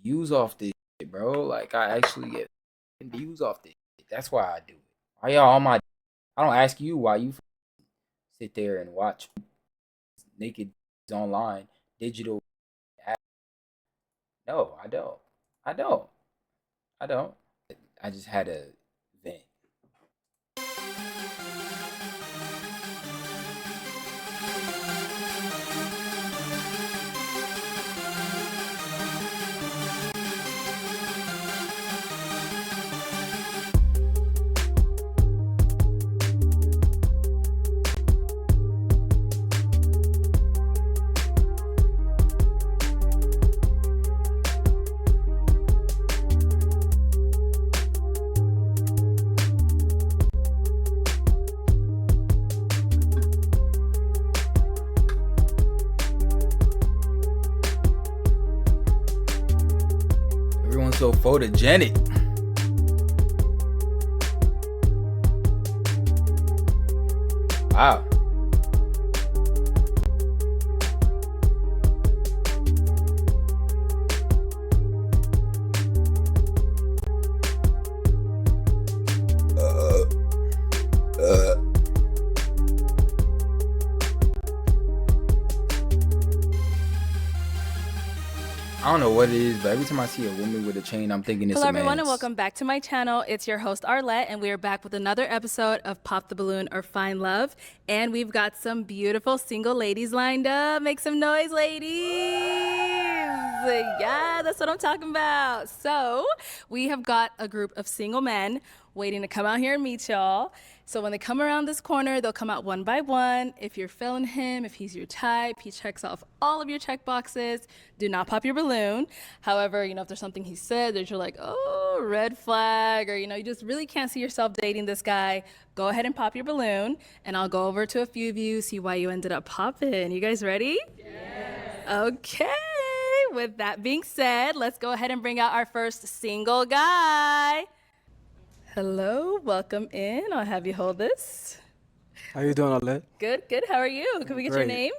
views off this shit, bro. Like I actually get views off this shit. That's why I do it. Why y'all on my? I don't ask you why you sit there and watch naked online digital. No, I don't. I don't. I don't. I just had a vent. Everyone's so photogenic. Wow. I don't know what it is, but every time I see a woman with a chain, I'm thinking it's Hello a everyone, man's. and welcome back to my channel. It's your host Arlette, and we are back with another episode of Pop the Balloon or Find Love. And we've got some beautiful single ladies lined up. Make some noise, ladies. Yeah, that's what I'm talking about. So we have got a group of single men waiting to come out here and meet y'all. So when they come around this corner, they'll come out one by one. If you're feeling him, if he's your type, he checks off all of your check boxes, do not pop your balloon. However, you know, if there's something he said that you're like, oh, red flag, or, you know, you just really can't see yourself dating this guy, go ahead and pop your balloon, and I'll go over to a few of you, see why you ended up popping. You guys ready? Yes. Okay. With that being said, let's go ahead and bring out our first single guy. Hello, welcome in. I'll have you hold this. How you doing, Arlette? Good, good. How are you? Can we get your Great. name?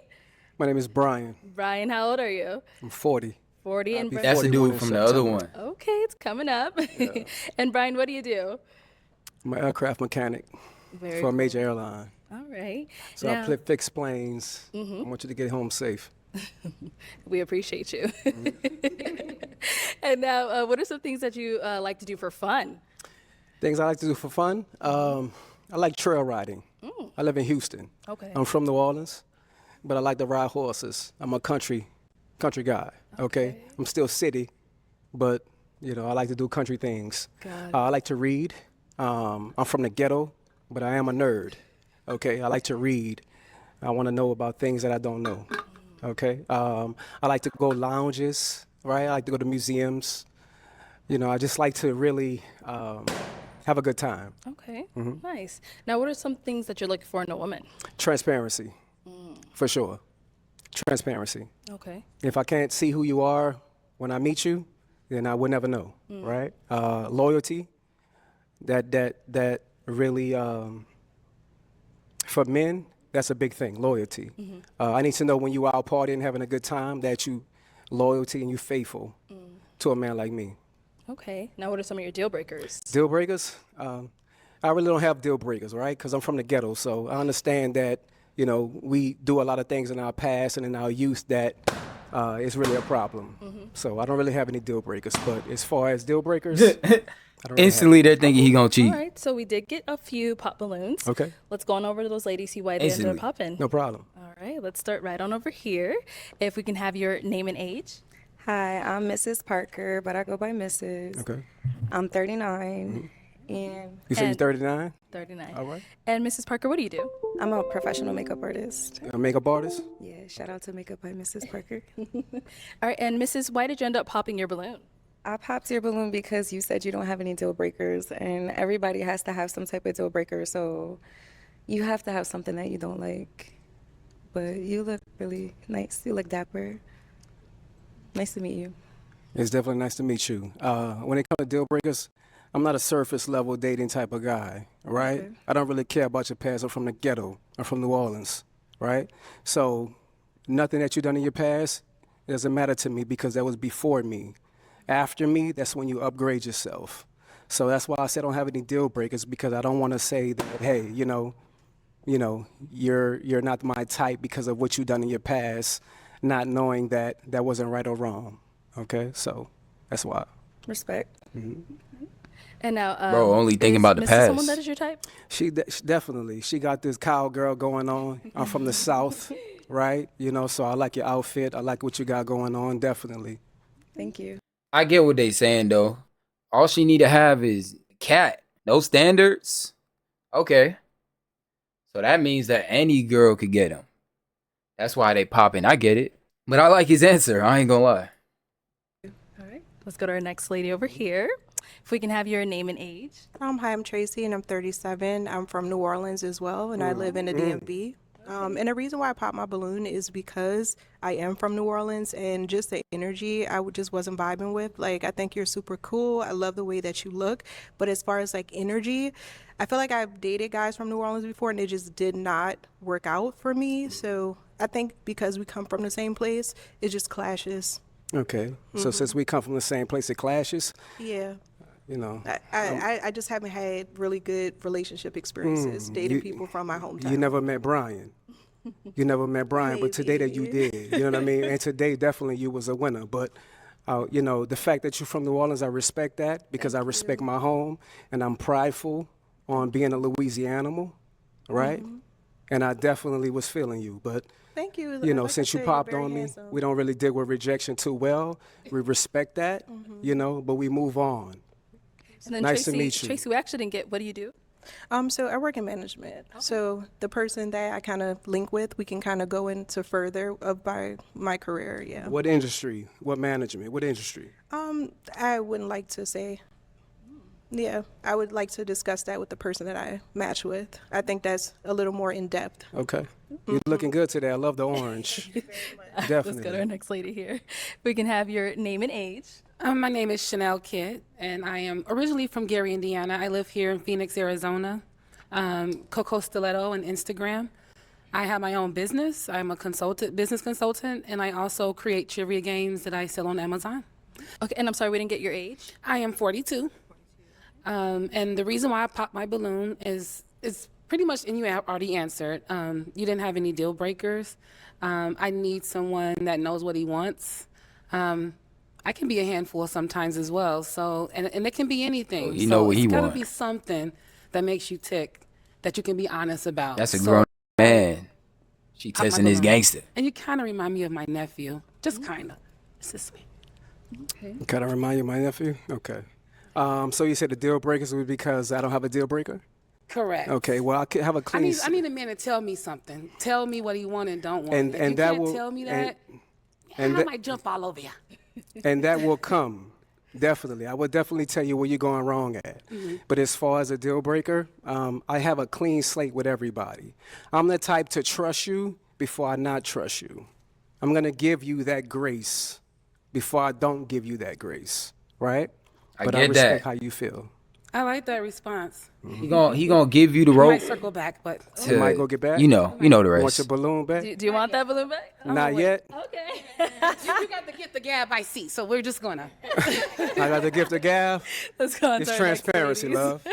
My name is Brian. Brian, how old are you? I'm 40. 40 and That's the 41 dude in from the other September. one. Okay, it's coming up. Yeah. And Brian, what do you do? I'm an aircraft mechanic Very for a major airline. All right. So Now, I fix planes. I want you to get home safe. we appreciate you. And now, what are some things that you like to do for fun? Things I like to do for fun. I like trail riding. I live in Houston. Okay. I'm from New Orleans, but I like to ride horses. I'm a country guy. Okay. I'm still city, but you know I like to do country things. Got it. I like to read. I'm from the ghetto, but I am a nerd. Okay. I like to read. I want to know about things that I don't know. Okay. I like to go lounges. Right. I like to go to museums. You know, I just like to really have a good time. Okay, nice. Now, what are some things that you're looking for in a woman? Transparency, for sure. Transparency. Okay. If I can't see who you are when I meet you, then I would never know, right? Loyalty, that really, for men, that's a big thing, loyalty. I need to know when you out partying, having a good time, that you loyalty and you faithful to a man like me. Okay. Now, what are some of your deal breakers? Deal breakers? I really don't have deal breakers, right? Because I'm from the ghetto, so I understand that, you know, we do a lot of things in our past and in our youth that is really a problem. So I don't really have any deal breakers. But as far as deal breakers, I don't really Instantly, they're thinking he gonna cheat. All right, so we did get a few pop balloons. Okay. Let's go on over to those ladies, see why they ended up Instantly. popping. no problem. All right, let's start right on over here. If we can have your name and age. Hi, I'm Mrs. Parker, but I go by Mrs. Okay. I'm 39, and You say you're And- 39? 39. All right. And Mrs. Parker, what do you do? I'm a professional makeup artist. A makeup artist? Yeah, shout out to Makeup by Mrs. Parker. All right, and Mrs., why did you end up popping your balloon? I popped your balloon because you said you don't have any deal breakers, and everybody has to have some type of deal breaker, so you have to have something that you don't like. But you look really nice. You look dapper. Nice to meet you. It's definitely nice to meet you. When it comes to deal breakers, I'm not a surface level dating type of guy, right? Okay. I don't really care about your past. I'm from the ghetto. I'm from New Orleans, right? So nothing that you've done in your past doesn't matter to me because that was before me. after me, that's when you upgrade yourself. So that's why I said I don't have any deal breakers, because I don't want to say that, hey, you're not my type because of what you've done in your past, not knowing that that wasn't right or wrong. Okay, so that's why. Respect. And now, Bro, only thinking is about the Mrs. past. Someone that is your type? She definitely, she got this cowgirl going on. I'm from the South, right? So I like your outfit. I like what you got going on, definitely. Thank you. I get what they saying though. All she need to have is cat. No standards. Okay. So that means that any girl could get him. That's why they popping. I get it. But I like his answer. I ain't gonna lie. All right. Let's go to our next lady over here. If we can have your name and age. Hi, I'm Tracy, and I'm 37. I'm from New Orleans as well, and I live in the DMV. And the reason why I popped my balloon is because I am from New Orleans, and just the energy just wasn't vibing with. Like, I think you're super cool. I love the way that you look. But as far as like energy, I feel like I've dated guys from New Orleans before, and it just did not work out for me. So I think because we come from the same place, it just clashes. Okay, so since we come from the same place, it clashes. Yeah. I I just haven't had really good relationship experiences dating people from my hometown. You never met Brian. You never met Brian, but today that you did. You know what I mean? And today, definitely, you was a winner. But, the fact that you're from New Orleans, I respect that, because I respect my home, and I'm prideful on being a Louisianimal, right? And I definitely was feeling you. But, Thank you. since you popped on me, we don't really deal with rejection too well. We respect that, but we move on. And then Nice Tracy, to meet you. Tracy, we actually didn't get, what do you do? So I work in management. So the person that I kind of link with, we can kind of go into further of my career. Yeah. What industry? What management? What industry? I wouldn't like to say. Yeah, I would like to discuss that with the person that I match with. I think that's a little more in depth. Okay. You're looking good today. I love the orange. Definitely. Let's go to our next lady here. If we can have your name and age. My name is Chanel Kidd, and I am originally from Gary, Indiana. I live here in Phoenix, Arizona. Coco Stiletto on Instagram. I have my own business. I'm a business consultant, and I also create trivia games that I sell on Amazon. Okay, and I'm sorry, we didn't get your age. I am 42. And the reason why I popped my balloon is pretty much, and you already answered, you didn't have any deal breakers. I need someone that knows what he wants. I can be a handful sometimes as well. So, and it can be anything. You know what he wants. It's got to want. be something that makes you tick, that you can be honest about. That's a grown man. She Pop my testing his balloon. gangster. And you kind of remind me of my nephew. Just kind of. It's just me. Kind of remind you of my nephew? Okay. So you said the deal breakers was because I don't have a deal breaker? Correct. Okay, well, I could have a clean... I need a man to tell me something. Tell me what he want and don't want. And- If and you that can't will- tell me and- that, and I that- might jump all over you. And that will come, definitely. I will definitely tell you where you're going wrong at. But as far as a deal breaker, I have a clean slate with everybody. I'm the type to trust you before I not trust you. I'm going to give you that grace before I don't give you that grace, right? But I get respect that. how you feel. I like that response. He gonna give you the I rope. might circle back, but To, You might go get back? You know the You want rest. your balloon back? Do you want that balloon back? Not yet. Okay. you got to get the gab I see, so we're just gonna. I got the gift of gab. Let's go on It's to our next transparency, ladies. love.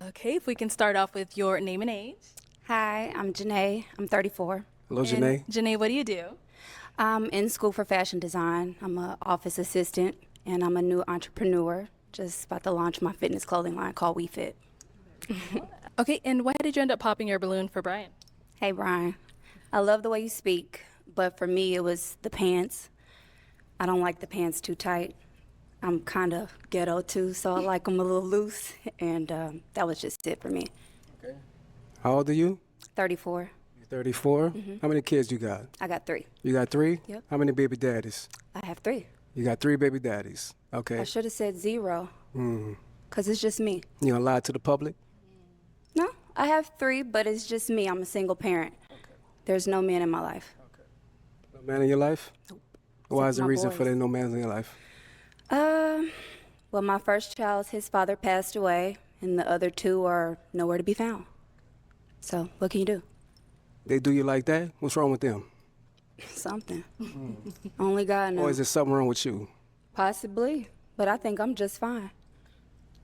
Okay, if we can start off with your name and age. Hi, I'm Janae. I'm 34. Hello, And Janae. Janae, what do you do? I'm in school for fashion design. I'm an office assistant, and I'm a new entrepreneur. Just about to launch my fitness clothing line called WeFit. Okay, and why did you end up popping your balloon for Brian? Hey, Brian. I love the way you speak, but for me, it was the pants. I don't like the pants too tight. I'm kind of ghetto too, so I like them a little loose, and that was just it for me. How old are you? 34. You're 34? How many kids you got? I got 3. You got 3? Yep. How many baby daddies? I have 3. You got 3 baby daddies. Okay. I should have said 0, because it's just me. You gonna lie to the public? No, I have 3, but it's just me. I'm a single parent. There's no man in my life. No man in your life? Nope. Why is the my reason for boys. there no man in your life? Well, my first child, his father passed away, and the other 2 are nowhere to be found. So, what can you do? They do you like that? What's wrong with them? Something. Only God knows. Or is there something wrong with you? Possibly, but I think I'm just fine.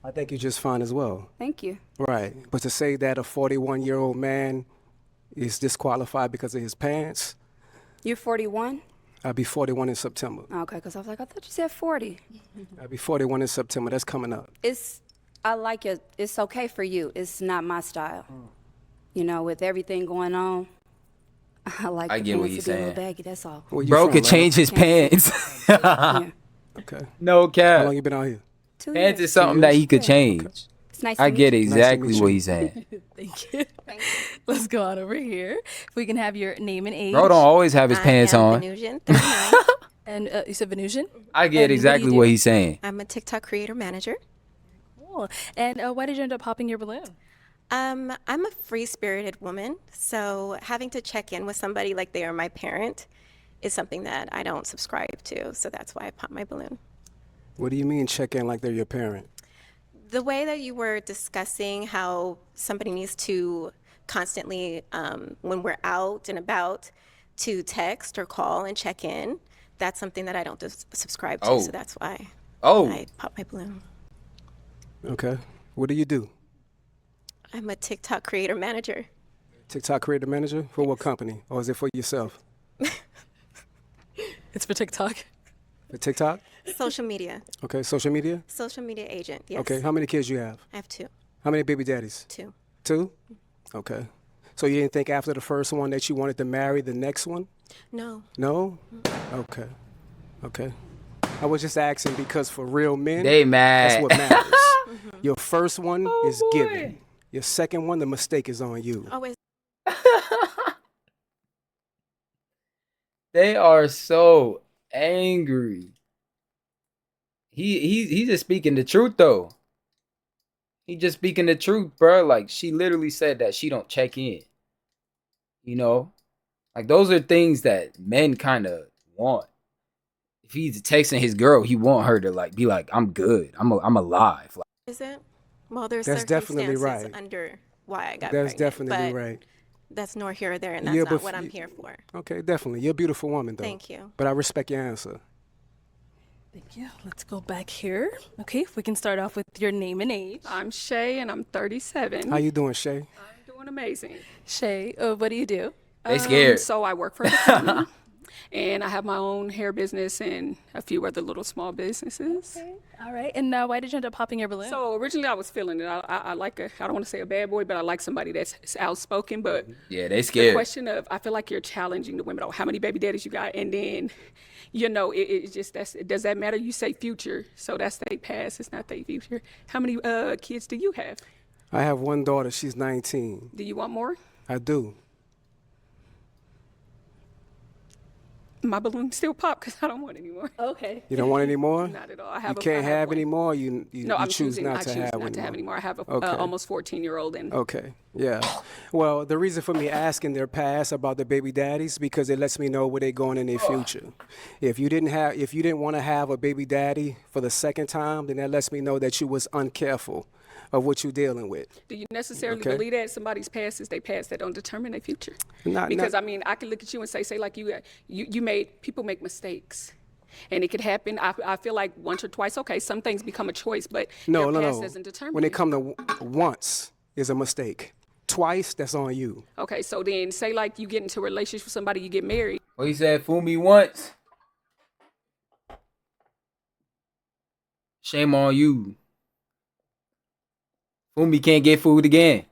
I think you're just fine as well. Thank you. Right. But to say that a 41-year-old man is disqualified because of his pants, You're 41? I'll be 41 in September. Okay, because I was like, I thought you said 40. I'll be 41 in September. That's coming up. I like it. It's okay for you. It's not my style. You know, with everything going on, I like I the get what pants he's to be a little saying. baggy, that's all. Where you Bro from, could Lana? change his pants. Yeah. Okay. No How cap. long you been out here? 2 Pants years. is something that he could change. It's nice I to get meet you. exactly meet what you. he's saying. Thank you. Let's go on over here. If we can have your name and age. Bro don't always have his pants I am on. Venusian, 39. And you said Venusian? I And get what do exactly you what do? he's saying. I'm a TikTok creator manager. Cool. And why did you end up popping your balloon? I'm a free-spirited woman, so having to check in with somebody like they are my parent is something that I don't subscribe to. So that's why I pop my balloon. What do you mean check in like they're your parent? The way that you were discussing how somebody needs to constantly, when we're out and about, to text or call and check in, that's something that I don't subscribe to. Oh. So that's why Oh, I pop my balloon. Okay. What do you do? I'm a TikTok creator manager. TikTok creator manager? For what company? Or is it for yourself? It's for TikTok. For TikTok? Social media. Okay. Social media? Social media agent, yes. Okay. How many kids you have? I have 2. How many baby daddies? 2. 2? Okay. So you didn't think after the first one that you wanted to marry the next one? No. No? Okay. Okay. I was just asking because for real men, they that's mad. what matters. Your first one is boy. given. Your second one, the mistake is on you. Always. They are so angry. He's just speaking the truth though. He just speaking the truth, bro. Like she literally said that she don't check in. You know, like those are things that men kind of want. If he's texting his girl, he want her to like be like, "I'm good. I'm alive." Like, Is it? Well, there's That's definitely circumstances right. under why I got That's pregnant, definitely but right. that's nor here or there, and that's Yeah, not but what I'm here for. Okay, definitely. You're a beautiful woman, though. Thank you. But I respect your answer. Thank you. Let's go back here. Okay, if we can start off with your name and age. I'm Shay, and I'm 37. How you doing, Shay? I'm doing amazing. Shay, what do you do? they scared. So I work for the company, and I have my own hair business and a few other little small businesses. All right. And why did you end up popping your balloon? So originally I was feeling it. I like I don't want to say a bad boy, but I like somebody that's outspoken. But Yeah, they the scared. question of, I feel like you're challenging the women. Oh, how many baby daddies you got? And then, you know, it just, does that matter? You say future, so that's their past. It's not their future. How many kids do you have? I have one daughter. She's 19. Do you want more? I do. My balloon still pop because I don't want any more. Okay. You don't want any more? Not at all. I You have. can't I have have one. any more. You No, I'm choose choosing. not I to choose have not any to have more. any more. I have a Okay. almost 14-year-old, and Okay, yeah. Well, the reason for me asking their past about the baby daddies because it lets me know where they're going in their future. If you didn't want to have a baby daddy for the second time, then that lets me know that you was uncareful of what you're dealing with. do you necessarily Okay. believe that somebody's past is their past that don't determine their future? Not- Because not- I mean, I can look at you and say like you made people make mistakes. And it could happen. I feel like once or twice, okay, some things become a choice, but your past doesn't determine When it it. come to once is a mistake. Twice, that's on you. Okay, so then say like you get into a relationship with somebody, you get married. Well, he said, "Fool me once, shame on you. Fool me can't get fooled again."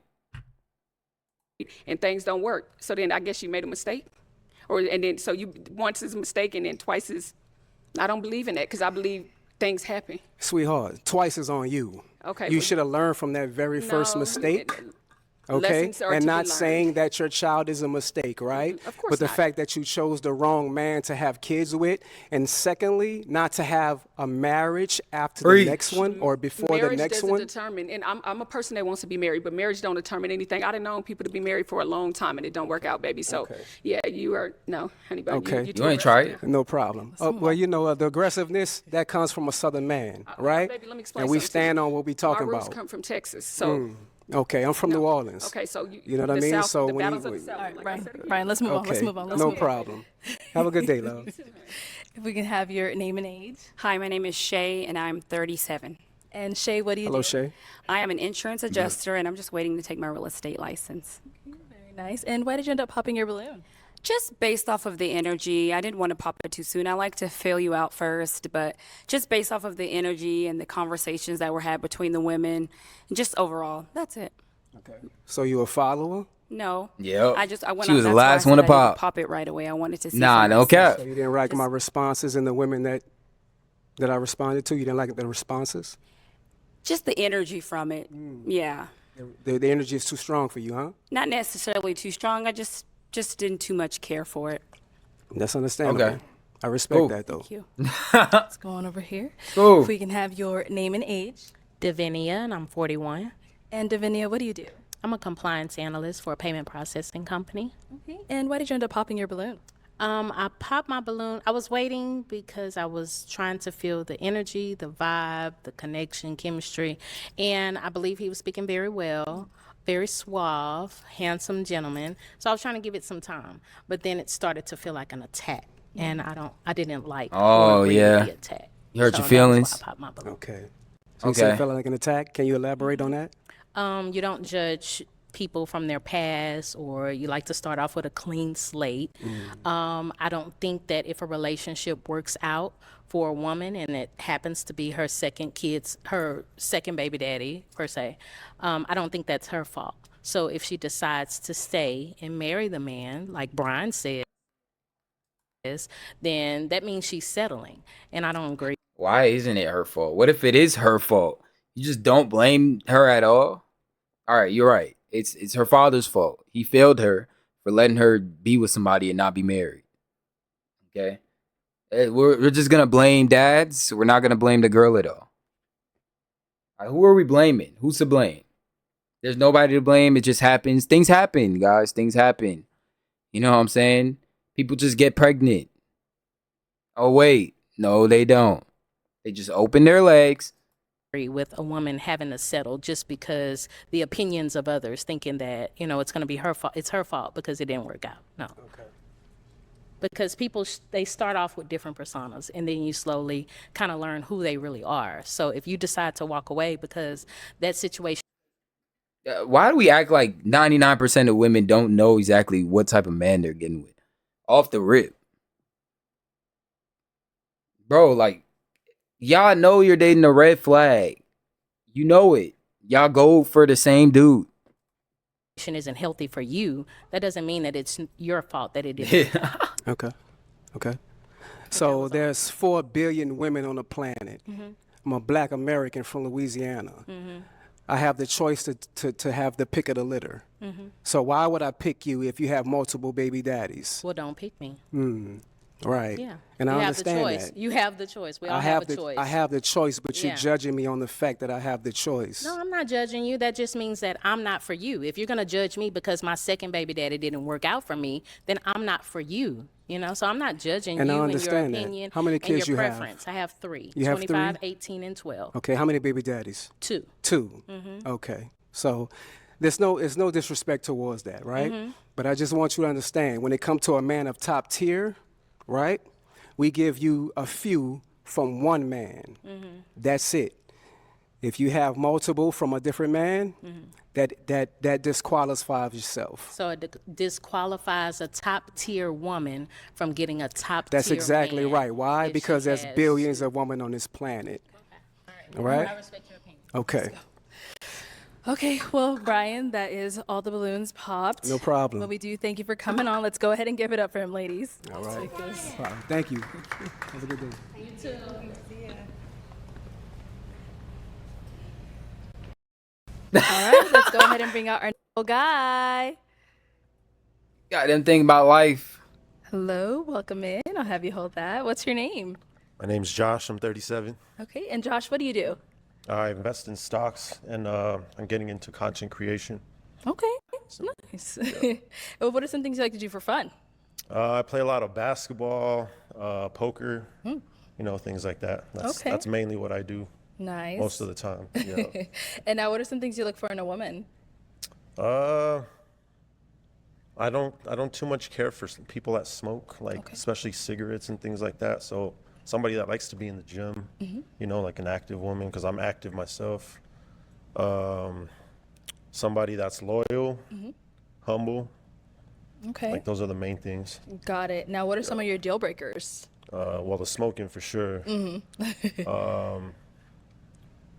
And things don't work. So then I guess you made a mistake, and then so you once is a mistake, and then twice is. I don't believe in that because I believe things happen. Sweetheart, twice is on you. Okay, You but- should have learned from that very first No, mistake. Okay, lessons are and to be not learned. saying that your child is a mistake, right? Of course But the not. fact that you chose the wrong man to have kids with, and secondly, not to have a marriage after Preach. the next one or before Marriage the next doesn't one. determine, and I'm a person that wants to be married, but marriage don't determine anything. I done known people to be married for a long time and it don't work out, baby. So yeah, you are no, honey, bun, Okay. too You ain't try aggressive. it. No problem. Well, you know, the aggressiveness that comes from a Southern man, right? Baby, let me explain And we something to you. stand on what we talking My roots about. come from Texas, so Okay, I'm from New Orleans. okay, so You know what I the mean? South, So the when battles you- of the South, All right, like I Brian. said again. Brian, let's move on. Let's Okay, move on. Let's no move on. problem. Have a good day, love. If we can have your name and age. Hi, my name is Shay, and I'm 37. And Shay, what do you Hello, do? Shay. I am an insurance adjuster, and I'm just waiting to take my real estate license. Very nice. And why did you end up popping your balloon? Just based off of the energy, I didn't want to pop it too soon. I like to fill you out first, but just based off of the energy and the conversations that were had between the women, and just overall, that's it. Okay. So you a follower? No. Yep. I went She out, was the that's why I last said one to I didn't pop. Pop it right away. I wanted to see. Nah, for no myself. cap. So you didn't like my responses and the women that I responded to? You didn't like the responses? Just the energy from it. Yeah. The energy is too strong for you, huh? Not necessarily too strong. I just didn't too much care for it. That's understandable. Okay. I respect Cool. that, though. Thank you. Let's go on over here. Cool. If we can have your name and age. Davinia, and I'm 41. And Davinia, what do you do? I'm a compliance analyst for a payment processing company. Okay. And why did you end up popping your balloon? I popped my balloon. I was waiting because I was trying to feel the energy, the vibe, the connection, chemistry. And I believe he was speaking very well, very suave, handsome gentleman. So I was trying to give it some time. But then it started to feel like an attack. And I didn't like Oh, or agree yeah. with the attack. You hurt So your that was why feelings? I popped my balloon. Okay. So you said Okay. it felt like an attack. Can you elaborate on that? You don't judge people from their past, or you like to start off with a clean slate. I don't think that if a relationship works out for a woman and it happens to be her second baby daddy per se, I don't think that's her fault. So if she decides to stay and marry the man, like Brian said, then that means she's settling, and I don't agree. Why isn't it her fault? What if it is her fault? You just don't blame her at all? All right, you're right. It's her father's fault. He failed her for letting her be with somebody and not be married. Okay? We're just going to blame dads. We're not going to blame the girl at all. Who are we blaming? Who's to blame? There's nobody to blame. It just happens. Things happen, guys. Things happen. You know what I'm saying? People just get pregnant. Oh, wait. No, they don't. They just open their legs. With a woman having to settle just because the opinions of others thinking that, it's going to be her fault. It's her fault because it didn't work out. No. Okay. Because people, they start off with different personas, and then you slowly kind of learn who they really are. So if you decide to walk away because that situation. Why do we act like 99% of women don't know exactly what type of man they're getting with? Off the rip. Bro, like, y'all know you're dating a red flag. You know it. Y'all go for the same dude. Isn't healthy for you, that doesn't mean that it's your fault that it didn't. Okay. Okay. So there's 4 billion women on the planet. I'm a black American from Louisiana. I have the choice to have the pick of the litter. So why would I pick you if you have multiple baby daddies? Well, don't pick me. Right. Yeah. And you I have understand the choice. that. You have the choice. We all have a choice. I have the choice, but Yeah. you're judging me on the fact that I have the choice. No, I'm not judging you. That just means that I'm not for you. If you're going to judge me because my second baby daddy didn't work out for me, then I'm not for you. So I'm not judging And I you and your understand that. opinion How many and kids your you have? preference. I have 3. You have 25, 3? 18, and 12. Okay, how many baby daddies? 2. 2. Okay. So it's no disrespect towards that, right? But I just want you to understand, when it comes to a man of top tier, right? We give you a few from one man. That's it. If you have multiple from a different man, that disqualifies yourself. So it disqualifies a top tier woman from getting a top That's tier exactly man right. Why? if she Because there's has- billions of women on this planet. All right? I respect your opinion. Okay. Okay, well, Brian, that is all the balloons popped. No problem. But we do thank you for coming on. Let's go ahead and give it up for him, ladies. All right. Take this. All right. Thank you. Have a good day. You too. All right, let's go ahead and bring out our little guy. Got them thinking about life. Hello, welcome in. I'll have you hold that. What's your name? My name's Josh. I'm 37. Okay, and Josh, what do you do? I invest in stocks, and I'm getting into content creation. Okay, nice. Well, what are some things you like to do for fun? I play a lot of basketball, poker, things like that. Okay. That's mainly what I do Nice. most of the time. Yeah. And now, what are some things you look for in a woman? I don't too much care for people that smoke, like especially cigarettes and things like that. So somebody that likes to be in the gym, you know, like an active woman, because I'm active myself. Somebody that's loyal, humble. Okay. Like those are the main things. Got it. Now, what are some of your deal breakers? Well, the smoking for sure.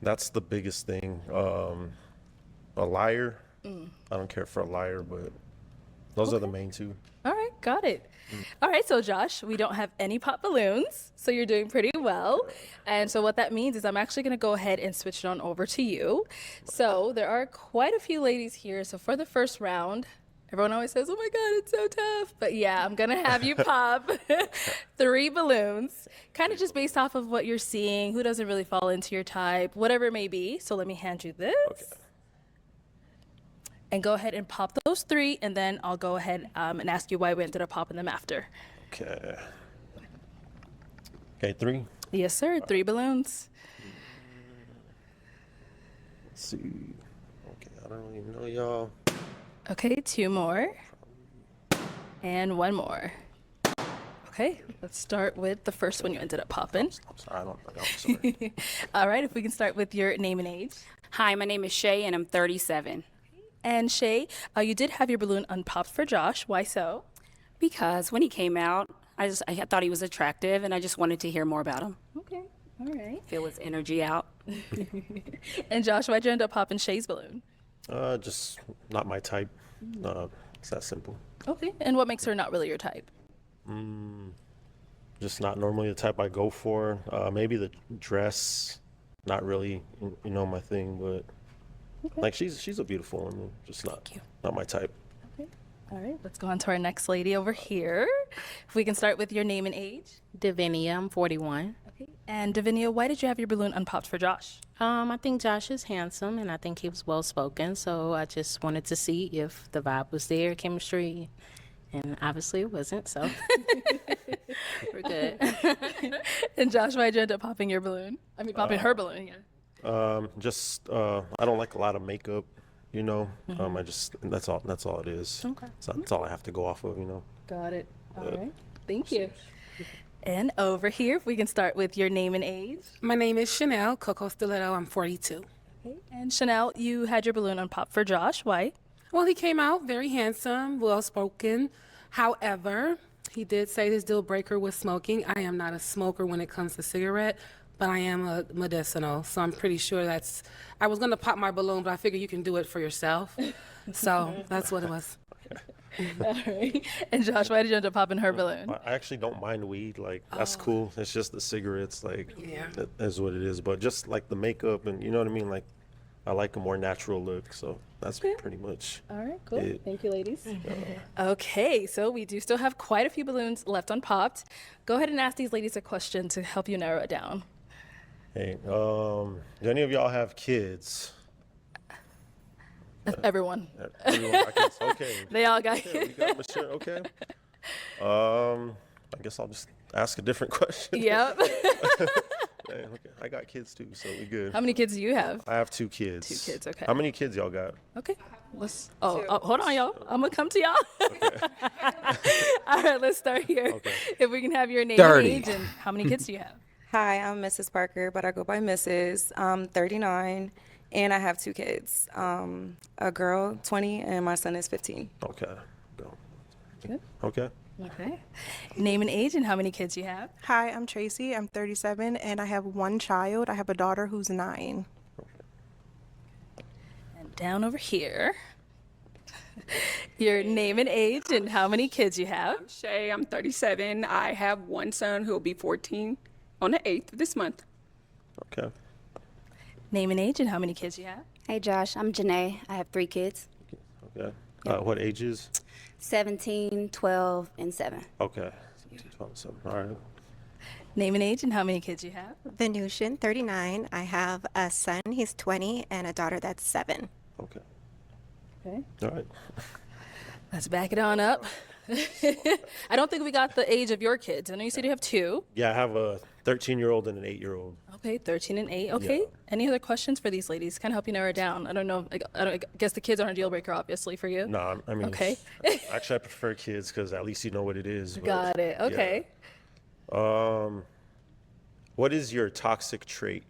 That's the biggest thing. A liar. I don't care for a liar, but those are the main two. All right, got it. All right, so Josh, we don't have any pop balloons, so you're doing pretty well. And so what that means is I'm actually going to go ahead and switch it on over to you. So there are quite a few ladies here. So for the first round, everyone always says, oh my God, it's so tough. But yeah, I'm going to have you pop 3 balloons, kind of just based off of what you're seeing, who doesn't really fall into your type, whatever it may be. So let me hand you this. Okay. And go ahead and pop those 3, and then I'll go ahead and ask you why we ended up popping them after. Okay. Okay, 3. Yes, sir. 3 balloons. Let's see. Okay, I don't even know y'all. Okay, 2 more. And 1 more. Okay, let's start with the first one you ended up popping. I'm sorry, I'm sorry. All right, if we can start with your name and age. Hi, my name is Shay, and I'm 37. And Shay, you did have your balloon unpopped for Josh. Why so? Because when he came out, I thought he was attractive, and I just wanted to hear more about him. Okay, all right. Feel his energy out. And Josh, why'd you end up popping Shay's balloon? Just not my type. It's that simple. Okay, and what makes her not really your type? Just not normally the type I go for. Maybe the dress, not really, you know, my thing, but like she's a beautiful woman, just not my type. Okay. All right, let's go on to our next lady over here. If we can start with your name and age. Davinia, I'm 41. Okay. And Davinia, why did you have your balloon unpopped for Josh? I think Josh is handsome, and I think he was well spoken. So I just wanted to see if the vibe was there, chemistry, and obviously it wasn't. So we're good. And Josh, why'd you end up popping your balloon? I mean, popping her balloon. Yeah. I don't like a lot of makeup, you know. That's all it is. Okay. So that's all I have to go off of, you know. Got it. All right. Thank you. And over here, if we can start with your name and age. My name is Chanel Coco Stiletto. I'm 42. Okay. And Chanel, you had your balloon unpopped for Josh. Why? Well, he came out very handsome, well-spoken. However, he did say his deal breaker was smoking. I am not a smoker when it comes to cigarette, but I am a medicinal, so I'm pretty sure I was going to pop my balloon, but I figured you can do it for yourself. So that's what it was. All right. And Josh, why did you end up popping her balloon? I actually don't mind weed. Like, that's cool. It's just the cigarettes, like, Yeah. that is what it is. But just like the makeup and, you know what I mean? Like, I like a more natural look. So that's pretty much All right, cool. it. Thank you, ladies. Okay, so we do still have quite a few balloons left unpopped. Go ahead and ask these ladies a question to help you narrow it down. Hey, do any of y'all have kids? Everyone. Everyone, I guess, okay. They all got Okay, we got Michelle, okay. I guess I'll just ask a different question. Yep. Okay, I got kids too, so we good. How many kids do you have? I have 2 kids. 2 kids, okay. How many kids y'all got? Okay. Hold on, y'all. I'm gonna come to y'all. All right, let's start here. Okay. If we can have your name Dirty. and age and how many kids do you have? Hi, I'm Mrs. Parker, but I go by Mrs. I'm 39, and I have 2 kids. A girl, 20, and my son is 15. Okay. Go. Good. Okay. Okay. Name and age and how many kids you have? Hi, I'm Tracy. I'm 37, and I have 1 child. I have a daughter who's 9. And down over here. Your name and age and how many kids you have? I'm Shay. I'm 37. I have 1 son who will be 14 on the 8th of this month. Okay. Name and age and how many kids you have? Hey, Josh, I'm Janae. I have 3 kids, Okay. What ages? 17, 12, and 7. Okay. 17, 12, 7. All right. Name and age and how many kids you have? Venusian, 39. I have a son, he's 20, and a daughter that's 7. Okay. Okay. All right. Let's back it on up. I don't think we got the age of your kids. I know you said you have 2. Yeah, I have a 13-year-old and an 8-year-old. Okay, 13 and 8. Okay. Yeah. Any other questions for these ladies? Kind of help you narrow it down. I don't know. I guess the kids aren't a deal breaker, obviously, for you. No, I mean, Okay. actually, I prefer kids because at least you know what it is. But, Got it. Okay. yeah. What is your toxic trait?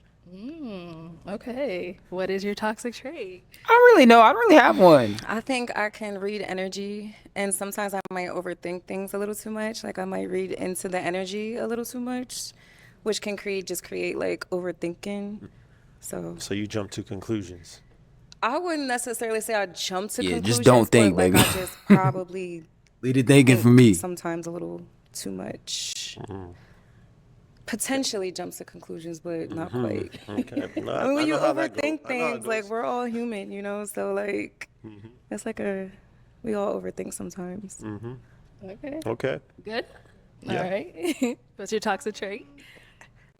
Okay. What is your toxic trait? I don't really know. I don't really have one. I think I can read energy, and sometimes I might overthink things a little too much. Like I might read into the energy a little too much, which can create like overthinking. So you jump to conclusions. I wouldn't necessarily say I jump to Yeah, conclusions. just don't think, but, like, baby. I just probably Leave the thinking think for me. sometimes a little too much. Potentially jumps to conclusions, but not quite. Okay. No, I mean, when you know how that go. overthink I know how it things, like goes. we're all human, you know. So like, it's like we all overthink sometimes. Okay. Okay. Good. Yeah. All right. What's your toxic trait?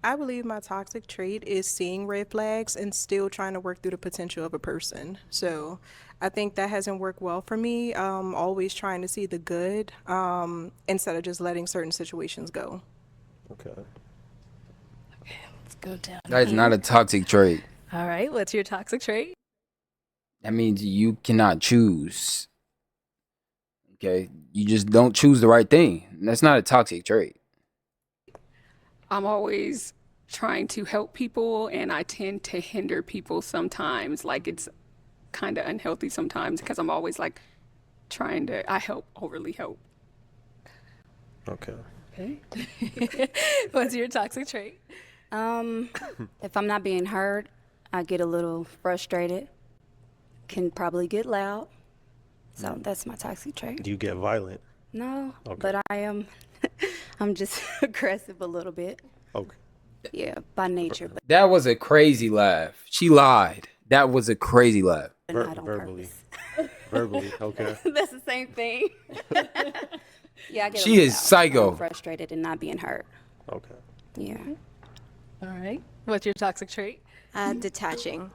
I believe my toxic trait is seeing red flags and still trying to work through the potential of a person. So I think that hasn't worked well for me. Always trying to see the good instead of just letting certain situations go. Okay. Let's go down. That is not a toxic trait. All right. What's your toxic trait? That means you cannot choose. Okay? You just don't choose the right thing. That's not a toxic trait. I'm always trying to help people, and I tend to hinder people sometimes. Like it's kind of unhealthy sometimes because I'm always like overly help. Okay. Okay. What's your toxic trait? If I'm not being heard, I get a little frustrated. Can probably get loud. So that's my toxic trait. Do you get violent? No, Okay. but I am. I'm just aggressive a little bit. Okay. Yeah, by nature, but That was a crazy laugh. She lied. That was a crazy laugh. not on Verbally. purpose. Verbally. Okay. That's the same thing. Yeah, I get. a She little is loud. psycho. I'm frustrated and not being heard. Okay. Yeah. All right. What's your toxic trait? Detaching,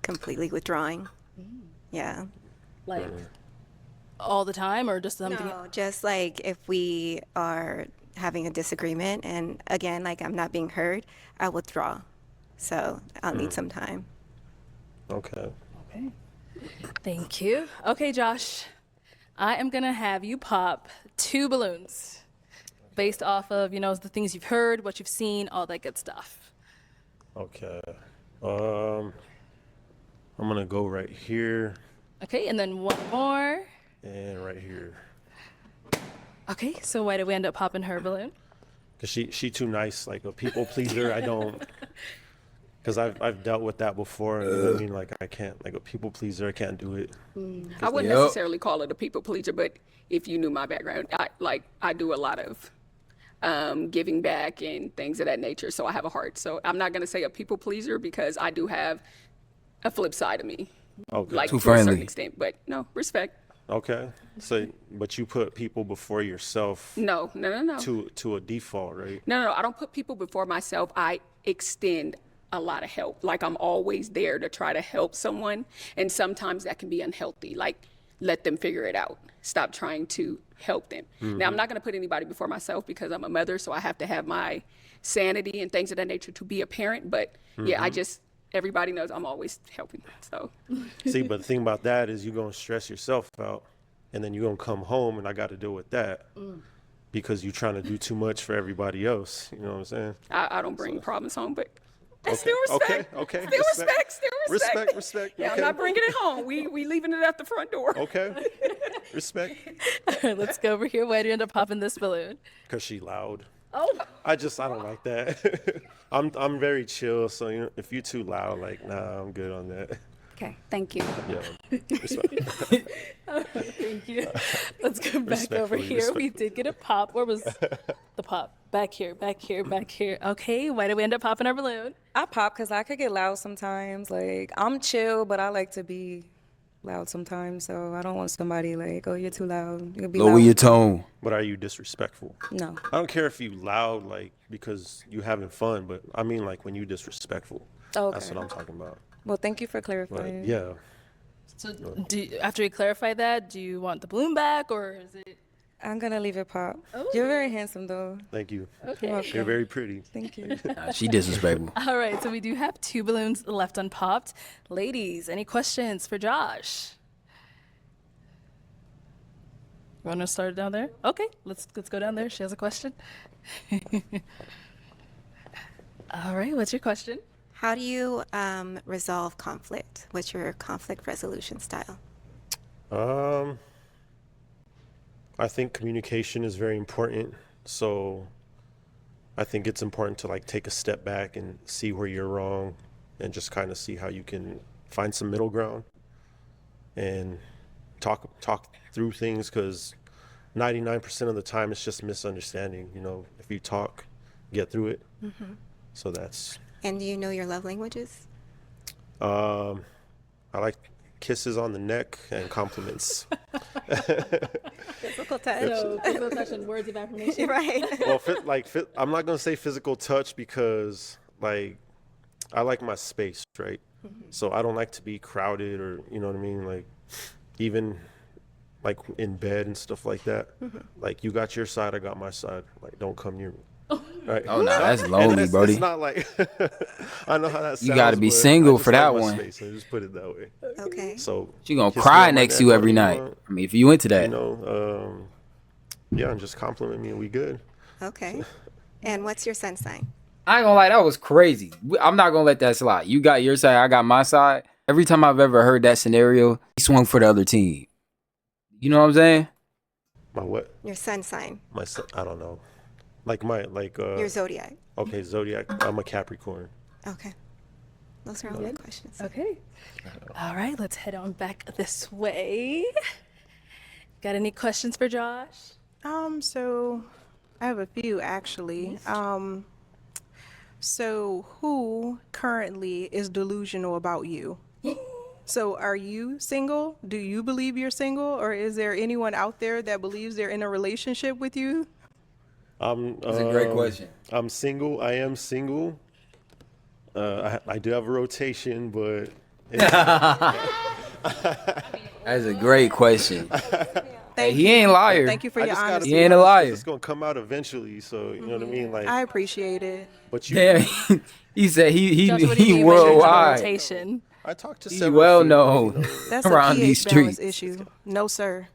completely withdrawing. Yeah. Like all the time or just something? No, just like if we are having a disagreement and again, like I'm not being heard, I withdraw. So I'll need some time. Okay. Okay. Thank you. Okay, Josh. I am going to have you pop 2 balloons based off of, the things you've heard, what you've seen, all that good stuff. Okay. I'm gonna go right here Okay, and then one more. and right here. Okay, so why did we end up popping her balloon? Cause she too nice, like a people pleaser. I don't. Cause I've dealt with that before. And you know what I mean, like I can't, like a people pleaser. I can't do it. I wouldn't Yep. necessarily call it a people pleaser, but if you knew my background, I do a lot of giving back and things of that nature. So I have a heart. So I'm not gonna say a people pleaser because I do have a flip side of me, Okay. like Too to a certain friendly. extent. But no, respect. Okay. So, but you put people before yourself No. to a default, right? No. I don't put people before myself. I extend a lot of help. Like I'm always there to try to help someone. And sometimes that can be unhealthy. Like let them figure it out. Stop trying to help them. Now, I'm not going to put anybody before myself because I'm a mother. So I have to have my sanity and things of that nature to be a parent. But yeah, everybody knows I'm always helping. So See, but the thing about that is you're gonna stress yourself out, and then you're gonna come home, and I got to deal with that because you're trying to do too much for everybody else. You know what I'm saying? I don't bring problems home, but Okay, still respect. okay. Still respect. Respect. Yeah, Okay. I'm not bringing it home. We leaving it at the front door. Okay. Respect. All right, let's go over here. Why did you end up popping this balloon? Cause she loud. Oh. I don't like that. I'm very chill, so if you're too loud, like nah, I'm good on that. Okay. Thank you. Yeah. Respect. Thank you. Let's go back over Respectfully, here. We did get a pop. Where was the pop? Back here. Okay, why did we end up popping our balloon? I pop because I could get loud sometimes. Like I'm chill, but I like to be loud sometimes. So I don't want somebody like, oh, you're too loud. You'll be Lower loud. your tone. But are you disrespectful? No. I don't care if you loud, like because you having fun, but I mean like when you disrespectful. Okay. That's what I'm talking about. Well, thank you for But clarifying. yeah. So after you clarify that, do you want the balloon back or is it? I'm gonna leave it pop. Oh. You're very handsome though. Thank you. Okay. You're very pretty. Thank you. Nah, she disrespectful. All right, so we do have 2 balloons left unpopped. Ladies, any questions for Josh? You want to start down there? Okay, let's go down there. She has a question. All right, what's your question? How do you resolve conflict? What's your conflict resolution style? I think communication is very important. So I think it's important to like take a step back and see where you're wrong and just kind of see how you can find some middle ground and talk through things, because 99% of the time it's just misunderstanding. You know, if you talk, get through it. So that's. And do you know your love languages? I like kisses on the neck and compliments. Physical touch. So, physical touch and words of affirmation. Right. Well, I'm not gonna say physical touch because like I like my space, right? So I don't like to be crowded, or you know what I mean, like even like in bed and stuff like that. Like you got your side, I got my side. Like don't come near me. Right. Oh no, that's lonely, Brody. It's not like I know how that sounds. You gotta be but single I just for like that my one. space, so just put it that way. Okay. So She gonna kiss me cry on my next to neck, you every whatever night. you want, I mean, if you into that. you know, yeah, and just compliment me and we good. Okay. And what's your sun sign? I ain't gonna lie, that was crazy. I'm not gonna let that slide. You got your side, I got my side. Every time I've ever heard that scenario, he swung for the other team. You know what I'm saying? My what? Your sun sign. My son, I don't know. Like Your zodiac. Okay, zodiac. I'm a Capricorn. Okay. Those are all my questions. Okay. All right, let's head on back this way. Got any questions for Josh? So I have a few actually. So who currently is delusional about you? So are you single? Do you believe you're single, or is there anyone out there that believes they're in a relationship with you? That's a great question. I'm single. I am single. I do have a rotation, but That's a great question. Hey, he ain't liar. Thank you for I your just gotta honesty. He ain't a liar. It's gonna come out eventually, so you know what I mean. Like, I appreciate it. but you, Damn, he said he Josh, what do you mean by worldwide. rotation? I talked to He several. well females, known you know. That's around a these pH balance streets. issue. No, sir.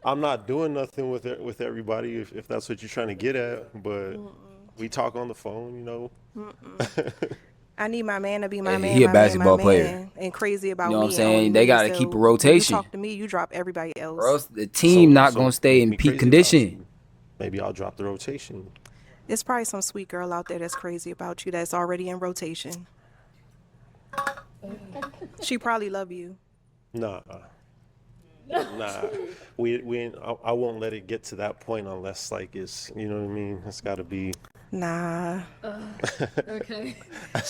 I'm not doing nothing with everybody if that's what you're trying to get at, but we talk on the phone, you know. I need my man to be my Hey, man. he a my basketball man, player. my man, and crazy about You know what I'm me. saying? only They me, gotta so keep a when rotation. You talk to me, you drop everybody else. Or else the team not So gonna stay make in me peak crazy about condition. you. Maybe I'll drop the rotation. There's probably some sweet girl out there that's crazy about you that's already in rotation. She probably love you. Nah. Nah. We ain't, I won't let it get to that point unless like it's, you know what I mean? It's gotta be. Nah. Okay.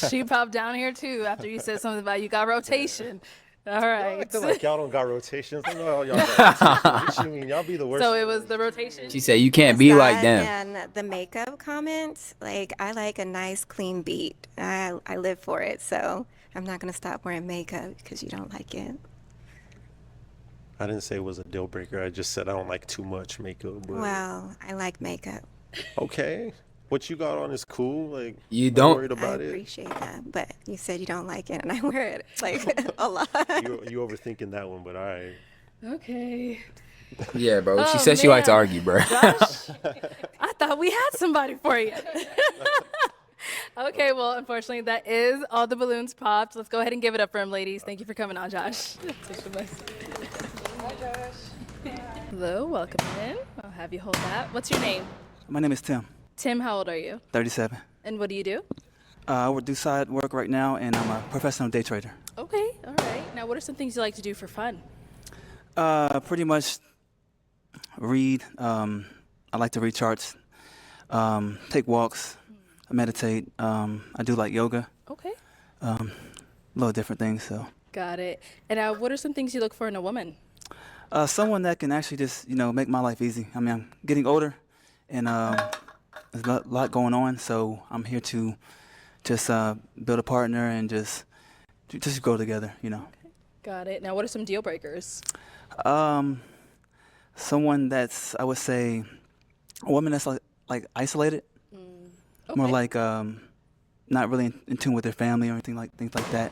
She popped down here too after you said something about you got rotation. All I right. feel like y'all don't got rotations. I know y'all got rotations. What you mean? Y'all be the worst. So it was the rotation. She said you can't be like them. And the makeup comment, like I like a nice clean beat. I live for it, so I'm not gonna stop wearing makeup because you don't like it. I didn't say it was a deal breaker. I just said I don't like too much makeup. But Well, I like makeup. okay, what you got on is cool. Like You I'm don't- worried I about it. appreciate that, but you said you don't like it, and I wear it like a lot. You overthinking that one, but all right. Okay. Yeah, bro. She Oh, said she likes to man. argue, bro. Josh, I thought we had somebody for you. Okay, well, unfortunately, that is all the balloons popped. Let's go ahead and give it up for him, ladies. Thank you for coming on, Josh. Hi, Josh. Hello, welcome in. I'll have you hold that. What's your name? My name is Tim, Tim, how old are you? 37. And what do you do? I do side work right now, and I'm a professional day trader. Okay, all right. Now, what are some things you like to do for fun? Pretty much read. I like to read charts, take walks, meditate. I do like yoga, Okay, little different things. So got it. And what are some things you look for in a woman? someone that can actually just make my life easy. I mean, I'm getting older, and there's a lot going on. So I'm here to just build a partner and just go together. Got it. Now, what are some deal breakers? Um, Someone that's, I would say, a woman that's like isolated, more Okay. like not really in tune with their family or anything like things like that.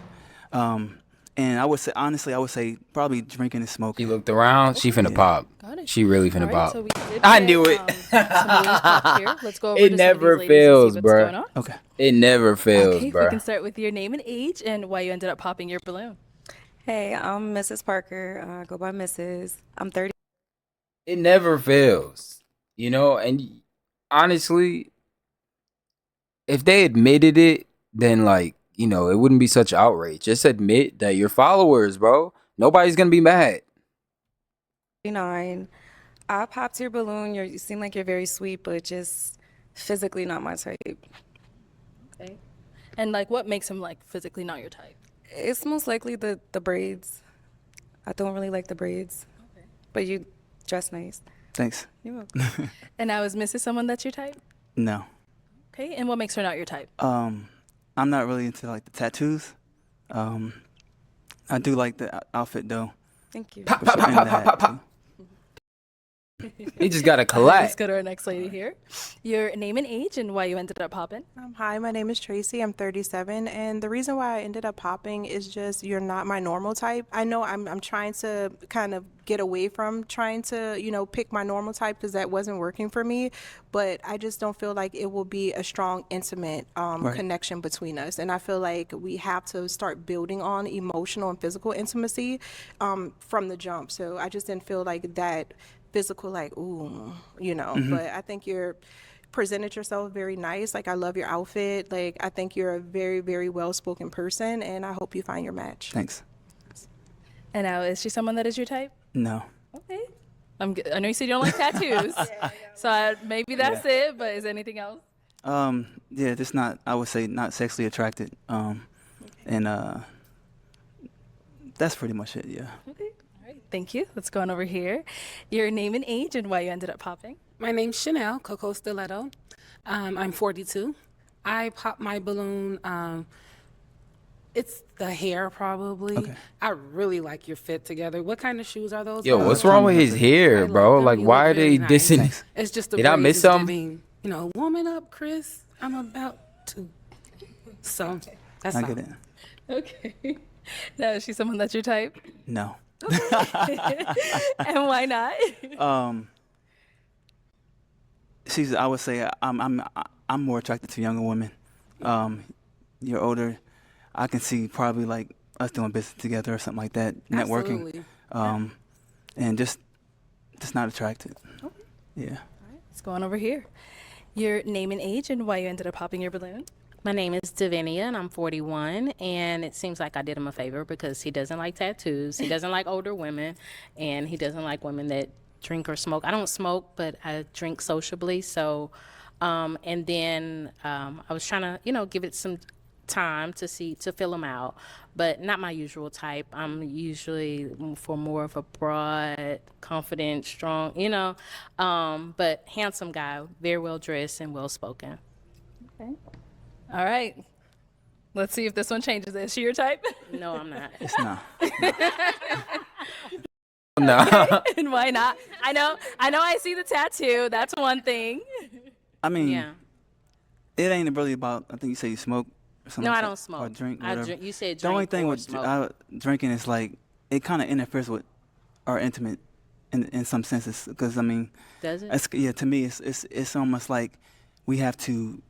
And I would say, honestly, I would say probably drinking and She smoking. looked around. She finna Yeah. pop. Got it. She really All finna right, pop. so we did I get, knew it. some balloons popped here. Let's go over It to some of never these ladies and see fails, what's bruh. going on. Okay. It never fails, Okay, we bruh. can start with your name and age and why you ended up popping your balloon. Hey, I'm Mrs. Parker. I go by Mrs. I'm 30. It never fails. You know, and honestly, if they admitted it, then like, you know, it wouldn't be such outrage. Just admit that you're followers, bro. Nobody's gonna be mad. 39. I popped your balloon. You seem like you're very sweet, but just physically not my type. Okay. And like, what makes him like physically not your type? It's most likely the braids. I don't really like the braids. Okay. But you dress nice. Thanks. You're welcome. And now is Mrs. someone that's your type? No. Okay. And what makes her not your type? I'm not really into like the tattoos. I do like the outfit though. Thank you. Pop, For pop, sure, pop, and pop, the pop, hat, pop, pop. too. He just got a Let's collab. go to our next lady here. Your name and age and why you ended up popping. Hi, my name is Tracy. I'm 37, and the reason why I ended up popping is just you're not my normal type. I know I'm trying to kind of get away from trying to, pick my normal type because that wasn't working for me, but I just don't feel like it will be a strong, intimate Right. connection between us. And I feel like we have to start building on emotional and physical intimacy from the jump. So I just didn't feel like that physical, like, ooh, but I think you're presented yourself very nice. Like, I love your outfit. Like, I think you're a very, very well-spoken person, and I hope you find your match. Thanks. And now is she someone that is your type? No. Okay. I know you said you don't like tattoos. So maybe that's it, but is anything else? Yeah, just not. I would say not sexually attracted. And that's pretty much it. Yeah. Okay. All right. Thank you. Let's go on over here. Your name and age and why you ended up popping. My name's Chanel Coco Stiletto. I'm 42. I popped my balloon. It's the hair, probably. Okay. I really like your fit together. What kind of shoes are those? Yo, what's wrong with his hair, bro? Like, why are they dissing? It's just the Did I braids miss is something? giving, woman up, Chris. I'm about to. So that's I all. get it. Okay. Now is she someone that's your type? No. And why not? I would say I'm more attracted to younger women. You're older. I can see probably like us doing business together or something like that, networking. Absolutely. And just not attracted. Okay. Yeah. Let's go on over here. Your name and age and why you ended up popping your balloon. My name is Davinia, and I'm 41, and it seems like I did him a favor because he doesn't like tattoos, he doesn't like older women, and he doesn't like women that drink or smoke. I don't smoke, but I drink sociably, so, and then I was trying to, give it some time to fill him out, but not my usual type. I'm usually for more of a broad, confident, strong, but handsome guy, very well dressed and well spoken. Okay. All right. Let's see if this one changes. Is she your type? No, I'm not. It's not. No. And why not? I know I see the tattoo. That's one thing. I mean, Yeah. it ain't really about. I think you say you smoke. Or something No, like I that, don't smoke. Or drink. I Whatever. drink. You said The only drink thing or with smoke. drinking is like it kind of interferes with our intimate in some senses. Because I mean, Does it? to me, it's almost like we have to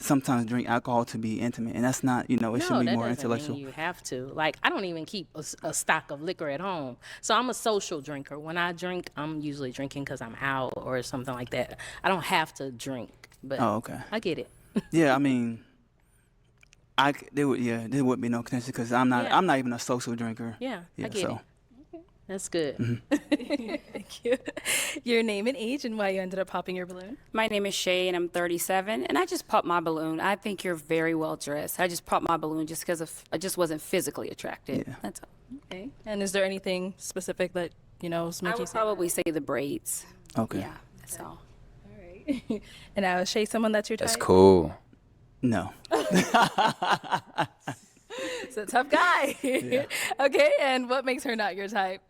sometimes drink alcohol to be intimate, and that's not. It should No, be that more doesn't intellectual. mean you have to. Like, I don't even keep a stock of liquor at home. So I'm a social drinker. When I drink, I'm usually drinking because I'm out or something like that. I don't have to drink, but Oh, okay. I get it. Yeah, I mean, there would be no contention because I'm not. Yeah. I'm not even a social drinker. Yeah, I get so. it. That's good. Thank you. Your name and age and why you ended up popping your balloon. My name is Shay, and I'm 37, and I just popped my balloon. I think you're very well dressed. I just popped my balloon just because I just wasn't physically attracted. Yeah. That's all. Okay. And is there anything specific that I make you would say? probably say the braids. Okay. Yeah, that's all. All right. And now is Shay someone that's your type? That's cool. No. It's a tough guy. Yeah. Okay. And what makes her not your type?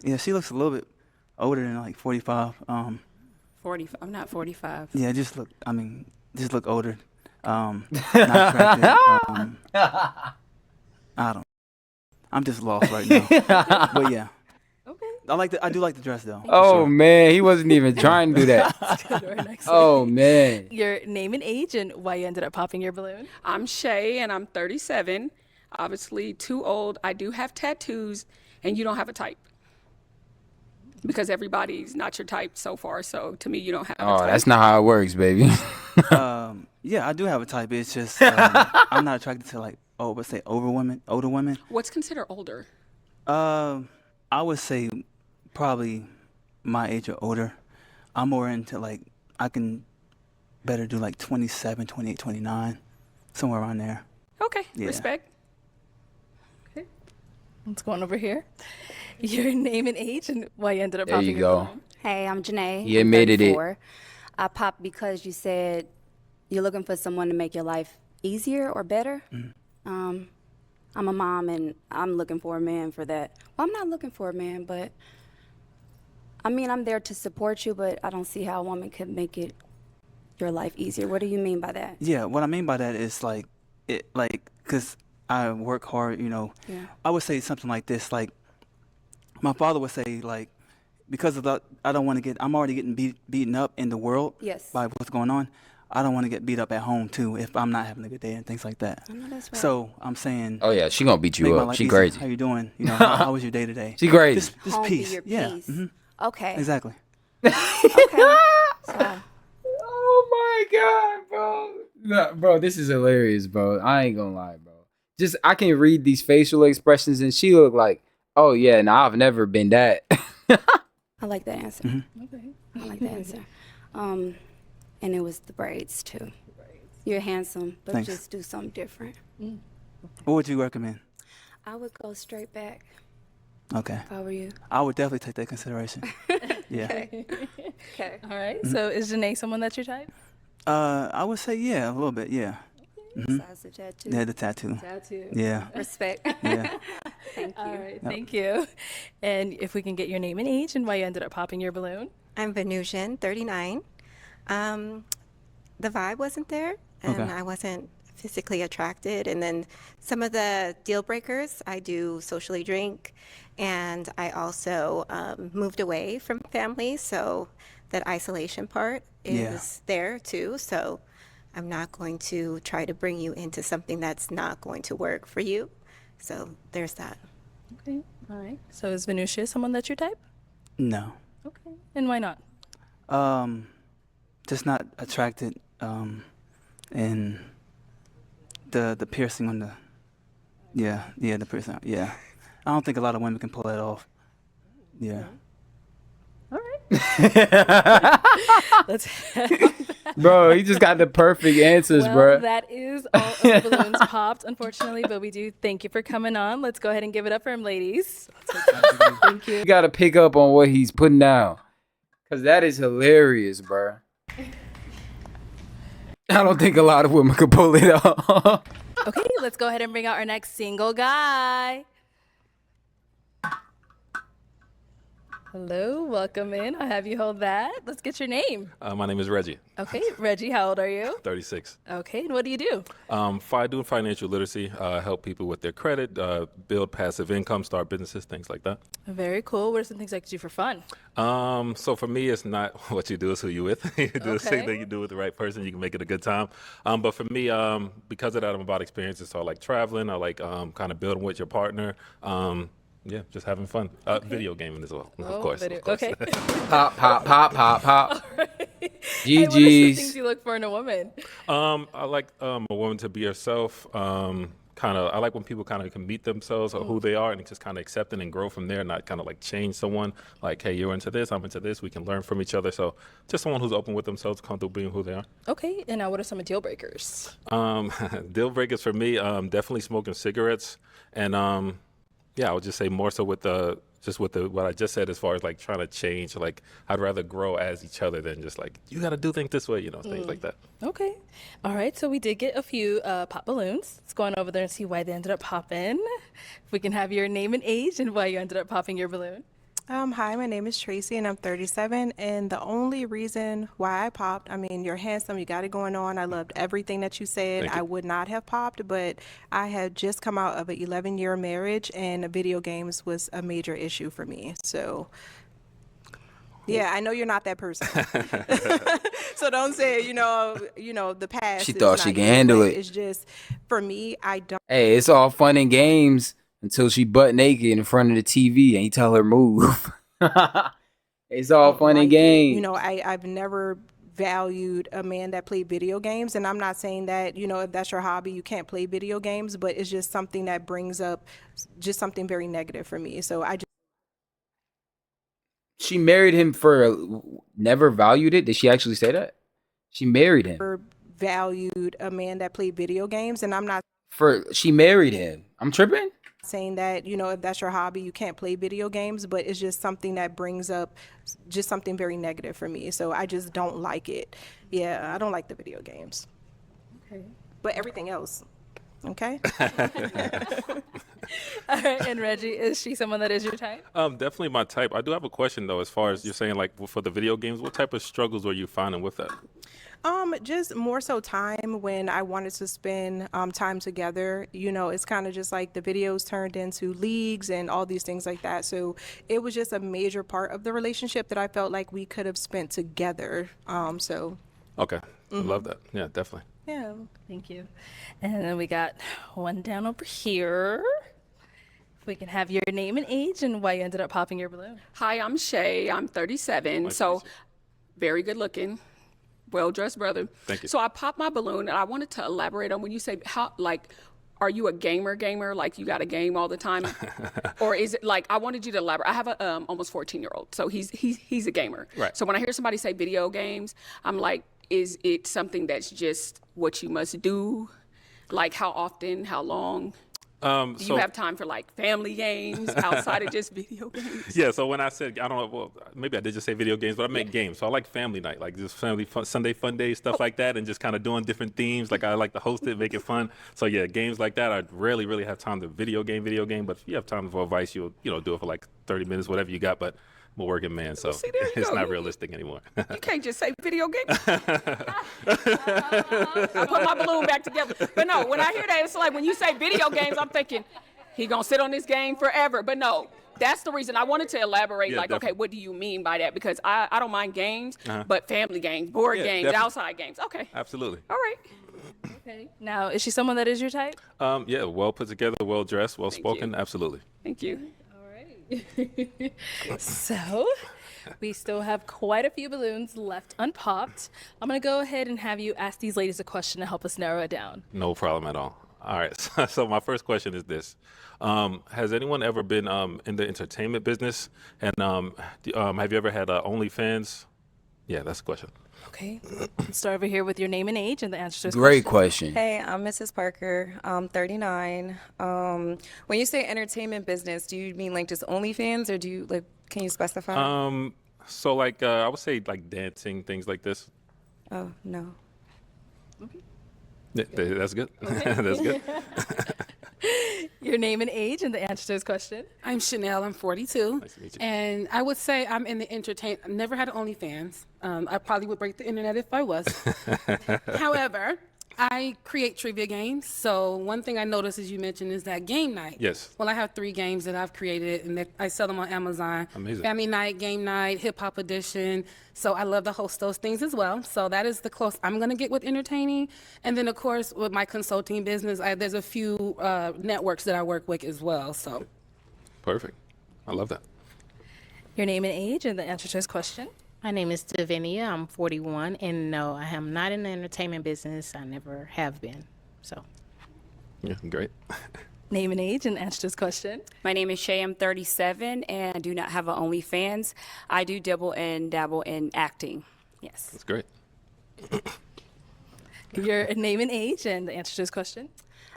Yeah, she looks a little bit older than like 45. 45. I'm not 45. Yeah, just look older. Not attractive. I don't. I'm just lost right now. But yeah. Okay. I do like the dress though. Oh man, he wasn't even trying to do that. Oh man. Your name and age and why you ended up popping your balloon. I'm Shay and I'm 37. Obviously too old. I do have tattoos and you don't have a type. Because everybody's not your type so far. So to me, you don't have a type. Oh, that's not how it works, baby. Yeah, I do have a type. It's just I'm not attracted to like older women. What's considered older? I would say probably my age or older. I'm more into like I can better do like 27, 28, 29, somewhere around there. Okay, Yeah. respect. Okay. What's going over here? Your name and age and why you ended up There popping you your go. balloon. Hey, I'm Janae. He I'm admitted it. 34. I popped because you said you're looking for someone to make your life easier or better. I'm a mom and I'm looking for a man for that. Well, I'm not looking for a man, but I mean, I'm there to support you, but I don't see how a woman could make your life easier. What do you mean by that? Yeah, what I mean by that is because I work hard, Yeah. I would say something like this, like my father would say, like, because of that, I'm already getting beaten up in the world Yes. by what's going on. I don't want to get beat up at home too if I'm not having a good day and things like that. I know that's right. So I'm saying, Oh yeah, she gonna beat make you my up. life She easier. crazy. How you doing? How was your day today? She crazy. Just Home be peace. your Yeah. peace. hmm Okay. Exactly. Okay. So, Oh my god, bro. No, bro, this is hilarious, bro. I ain't gonna lie, bro. Just I can read these facial expressions and she look like, oh yeah, no, I've never been that. I like that answer. Okay. I like that answer. And it was the braids too. You're handsome, but Thanks. just do something different. What would you recommend? I would go straight back Okay. if I were you. I would definitely take that consideration. Yeah. Okay. All right. So is Janae someone that's your type? I would say yeah, a little bit. Yeah. Besides the tattoo. Yeah, the tattoo. Tattoo. Yeah. Respect. Yeah. Thank you. All right. Thank you. And if we can get your name and age and why you ended up popping your balloon. I'm Venusian, 39. The vibe wasn't there, and Okay. I wasn't physically attracted. And then some of the deal breakers, I do socially drink, and I also moved away from family, so that isolation part Yeah. is there too. So I'm not going to try to bring you into something that's not going to work for you. So there's that. Okay. All right. So is Venusia someone that's your type? No. Okay. And why not? Just not attracted. And the piercing on the. Yeah, the piercing. Yeah. I don't think a lot of women can pull that off. Yeah. All right. Let's Bro, he just got the perfect answers, well, bro. that is all of the balloons popped, unfortunately, but we do thank you for coming on. Let's go ahead and give it up for him, ladies. Thank you. You gotta pick up on what he's putting down. Cause that is hilarious, bro. I don't think a lot of women could pull it off. Okay, let's go ahead and bring out our next single guy. Hello, welcome in. I'll have you hold that. Let's get your name. My name is Reggie, Okay, Reggie, how old are you? 36. Okay, and what do you do? I do financial literacy, help people with their credit, build passive income, start businesses, things like that. Very cool. What are some things I could do for fun? So for me, it's not what you do, it's who you with. You do the same Okay. thing you do with the right person, you can make it a good time. But for me, because of that, I'm about experiences. So I like traveling, I like kind of building with your partner. Yeah, just having fun. Video gaming as well, of course. video- Of course. okay. Pop, pop, pop, pop, pop. Hey, what are some things GG's. you look for in a woman? I like a woman to be herself. I like when people kind of can meet themselves or who they are and just kind of accept it and grow from there, not kind of like change someone. Like, hey, you're into this, I'm into this. We can learn from each other. So just someone who's open with themselves, comfortable being who they are. Okay, and now what are some deal breakers? Deal breakers for me, definitely smoking cigarettes. And yeah, I would just say more so with what I just said as far as like trying to change. Like I'd rather grow as each other than just like, you got to do things this way, things like that. Okay. All right, so we did get a few pop balloons. Let's go on over there and see why they ended up popping. If we can have your name and age and why you ended up popping your balloon. Hi, my name is Tracy and I'm 37. And the only reason why I popped, I mean, you're handsome, you got it going on. I loved everything that you said. Thank you. I would not have popped, but I had just come out of an 11-year marriage and video games was a major issue for me. So, yeah, I know you're not that person. So don't say, the past She is thought not she could you, handle but it. it's just, for me, I don't. Hey, it's all fun and games until she butt naked in front of the TV and you tell her move. It's all fun and like it. games. I've never valued a man that played video games, and I'm not saying that, if that's your hobby, you can't play video games, but it's just something that brings up just something very negative for me. So I just She married him for never valued it. Did she actually say that? She married him never valued a man that played video games, and I'm not she married him. I'm tripping. saying that, if that's your hobby, you can't play video games, but it's just something that brings up just something very negative for me. So I just don't like it. Yeah, I don't like the video games. Okay. But everything else, okay? All right, and Reggie, is she someone that is your type? Definitely my type. I do have a question though, as far as you're saying, like for the video games, what type of struggles were you finding with that? Just more so time when I wanted to spend time together. It's kind of just like the videos turned into leagues and all these things like that. So it was just a major part of the relationship that I felt like we could have spent together. Okay, I love that. Yeah, definitely. Yeah. Thank you. And then we got one down over here. If we can have your name and age and why you ended up popping your balloon. Hi, I'm Shay. I'm 37. Nice to So meet you. very good looking, well dressed brother. Thank you. So I popped my balloon and I wanted to elaborate on when you say are you a gamer? Like you got a game all the time? Or is it like, I wanted you to elaborate. I have a almost 14-year-old, so he's a gamer. Right. So when I hear somebody say video games, I'm like, is it something that's just what you must do? Like how often, how long? Do you have time for like family games outside of just video games? Yeah, so when I said, I don't know, well, maybe I did just say video games, but I meant games. So I like family night, like just family fun, Sunday fun days, stuff like that, and just kind of doing different themes. Like I like to host it, make it fun. So yeah, games like that, I rarely really have time to video game, but if you have time for advice, you'll do it for like 30 minutes, whatever you got. But I'm a working man, so See, there you it's go. not realistic anymore. You can't just say video games. I put my balloon back together. But no, when I hear that, it's like when you say video games, I'm thinking, he gonna sit on this game forever. But no, that's the reason I wanted to elaborate. Yeah, Okay, definitely. what do you mean by that? Because I don't mind games, but family games, board Yeah, games, definitely. outside games. Okay, Absolutely. all right. Okay. Now, is she someone that is your type? Yeah, well put together, well dressed, well spoken. you. Absolutely. Thank you. So, we still have quite a few balloons left unpopped. I'm going to go ahead and have you ask these ladies a question to help us narrow it down. No problem at all. All right. So my first question is this. Has anyone ever been in the entertainment business? And have you ever had OnlyFans? Yeah, that's the question. Okay. Let's start over here with your name and age and the answer to this Great question. Hey, I'm Mrs. Parker. I'm 39. When you say entertainment business, do you mean like just OnlyFans, or do you can you specify? So like I would say like dancing, things like this. Oh, no. Yeah, that's good. That's good. Your name and age and the answer to this question. I'm Chanel. I'm 42. Nice to meet you. And I would say I'm in the entertainment. Never had OnlyFans. I probably would break the internet if I was. However, I create trivia games. So one thing I noticed, as you mentioned, is that game night. Yes. Well, I have 3 games that I've created, and I sell them on Amazon. Amazing. Family night, game night, hip hop edition. So I love to host those things as well. So that is the close I'm going to get with entertaining. And then, of course, with my consulting business, there's a few networks that I work with as well. So. Perfect. I love that. Your name and age and the answer to this question. My name is Davinia. I'm 41, and no, I am not in the entertainment business. I never have been. So, Yeah, great. Name and age and answer to this question. My name is Shay. I'm 37, and I do not have an OnlyFans. I do dabble in acting. Yes. That's great. Your name and age and the answer to this question.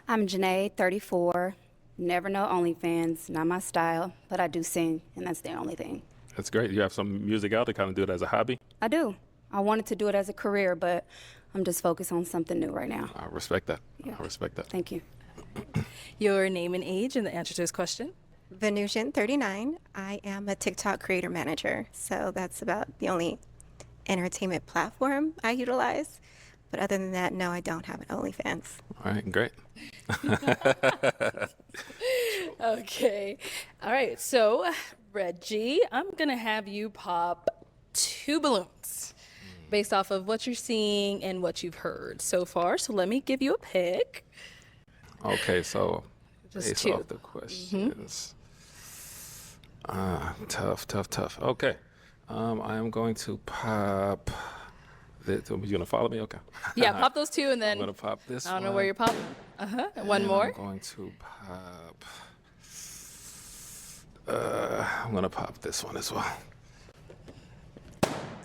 I'm Janae, 34. Never know OnlyFans, not my style, but I do sing, and that's the only thing. That's great. You have some music out to kind of do it as a hobby? I do. I wanted to do it as a career, but I'm just focused on something new right now. I respect that. Yeah. I respect that. Thank you. Your name and age and the answer to this question. Venusian 39. I am a TikTok creator manager, so that's about the only entertainment platform I utilize. But other than that, no, I don't have an OnlyFans. All right, great. Okay. All right. So, Reggie, I'm going to have you pop 2 balloons based off of what you're seeing and what you've heard so far. So, let me give you a pick. Okay, so Just based 2. off the questions. Tough. Okay. I am going to pop this. Are you going to follow me? Okay. Yeah, pop those 2 and then I'm going to pop this I don't know one. where you're popping. One And more. I'm going to pop. I'm going to pop this one as well.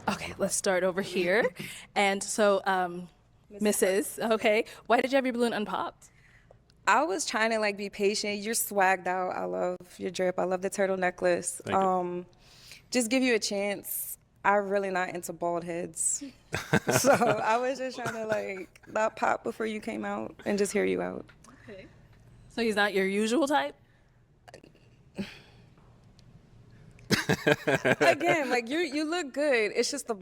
Okay, let's start over here. And so, Mrs. Okay, why did you have your balloon unpopped? I was trying to like be patient. You're swagged out. I love your drip. I love the turtle necklace. Thank you. Just give you a chance. I'm really not into bald heads. So I was just trying to like not pop before you came out and just hear you out. Okay. So he's not your usual type? Again, like you look good. It's just the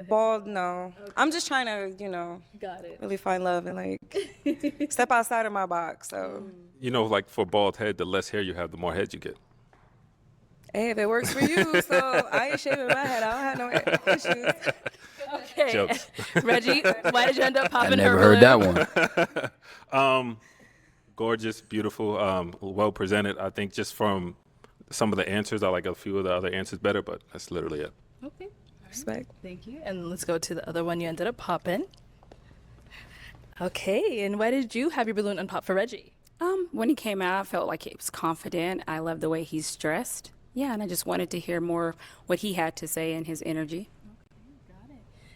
bald, no. Okay. I'm just trying to, Got it. really find love and like step outside of my box. So You know, like for bald head, the less hair you have, the more head you get. hey, if it works for you, so I ain't shaving my head. I don't have no issues. Okay. Jokes. Reggie, why did you end up I popping never her heard balloon? that one. Gorgeous, beautiful, well presented. I think just from some of the answers, I like a few of the other answers better, but that's literally it. Okay. Respect. Thank you. And let's go to the other one you ended up popping. Okay, and why did you have your balloon unpop for Reggie? When he came out, I felt like he was confident. I love the way he's dressed. Yeah, and I just wanted to hear more what he had to say and his energy.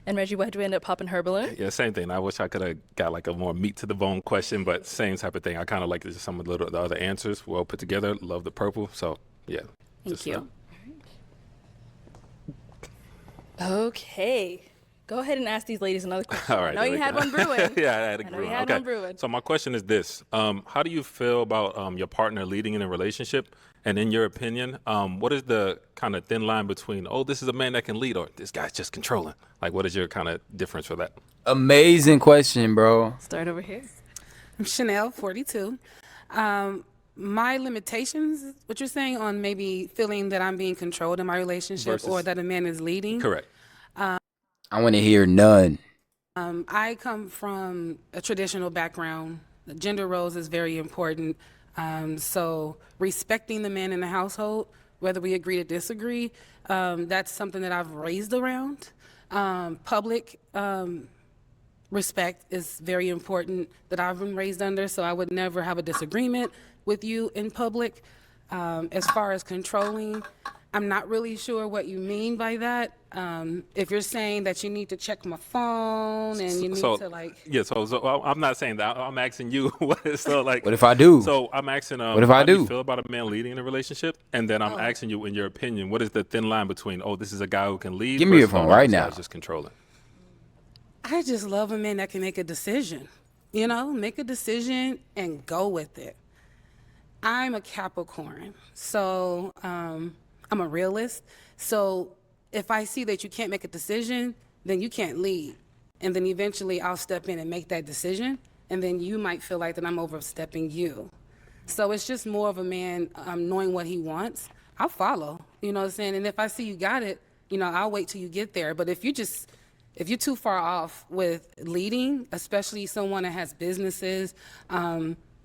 And Reggie, why did we end up popping her balloon? Yeah, same thing. I wish I could have got like a more meat to the bone question, but same type of thing. I kind of like just some of the other answers, well put together. Love the purple, so yeah. Thank you. Okay. Go ahead and ask these ladies another question. All right. I know you had one brewing. Yeah, I had a I know brewing. you had Okay. one brewing. So my question is this: how do you feel about your partner leading in a relationship? And in your opinion, what is the kind of thin line between, oh, this is a man that can lead, or this guy's just controlling? Like, what is your kind of difference for that? Amazing question, bro. Start over here. I'm Chanel, 42. My limitations, what you're saying on maybe feeling that I'm being controlled in my relationship Versus- or that a man is leading. Correct. I want to hear none. I come from a traditional background. The gender roles is very important. So respecting the man in the household, whether we agree to disagree, that's something that I've raised around. Public respect is very important that I've been raised under, so I would never have a disagreement with you in public. As far as controlling, I'm not really sure what you mean by that. If you're saying that you need to check my phone and you need to like... Yeah, so I'm not saying that. I'm asking you, what if I do? So I'm asking, What if I how do do? you feel about a man leading in a relationship? And then I'm asking you, in your opinion, what is the thin line between, oh, this is a guy who can lead? Give me your versus, phone oh, no, right this now. guy's just controlling. I just love a man that can make a decision, make a decision and go with it. I'm a Capricorn, so I'm a realist. So if I see that you can't make a decision, then you can't lead. And then eventually I'll step in and make that decision. And then you might feel like that I'm overstepping you. So it's just more of a man knowing what he wants. I'll follow, you know what I'm saying? And if I see you got it, I'll wait till you get there. But if you're too far off with leading, especially someone that has businesses,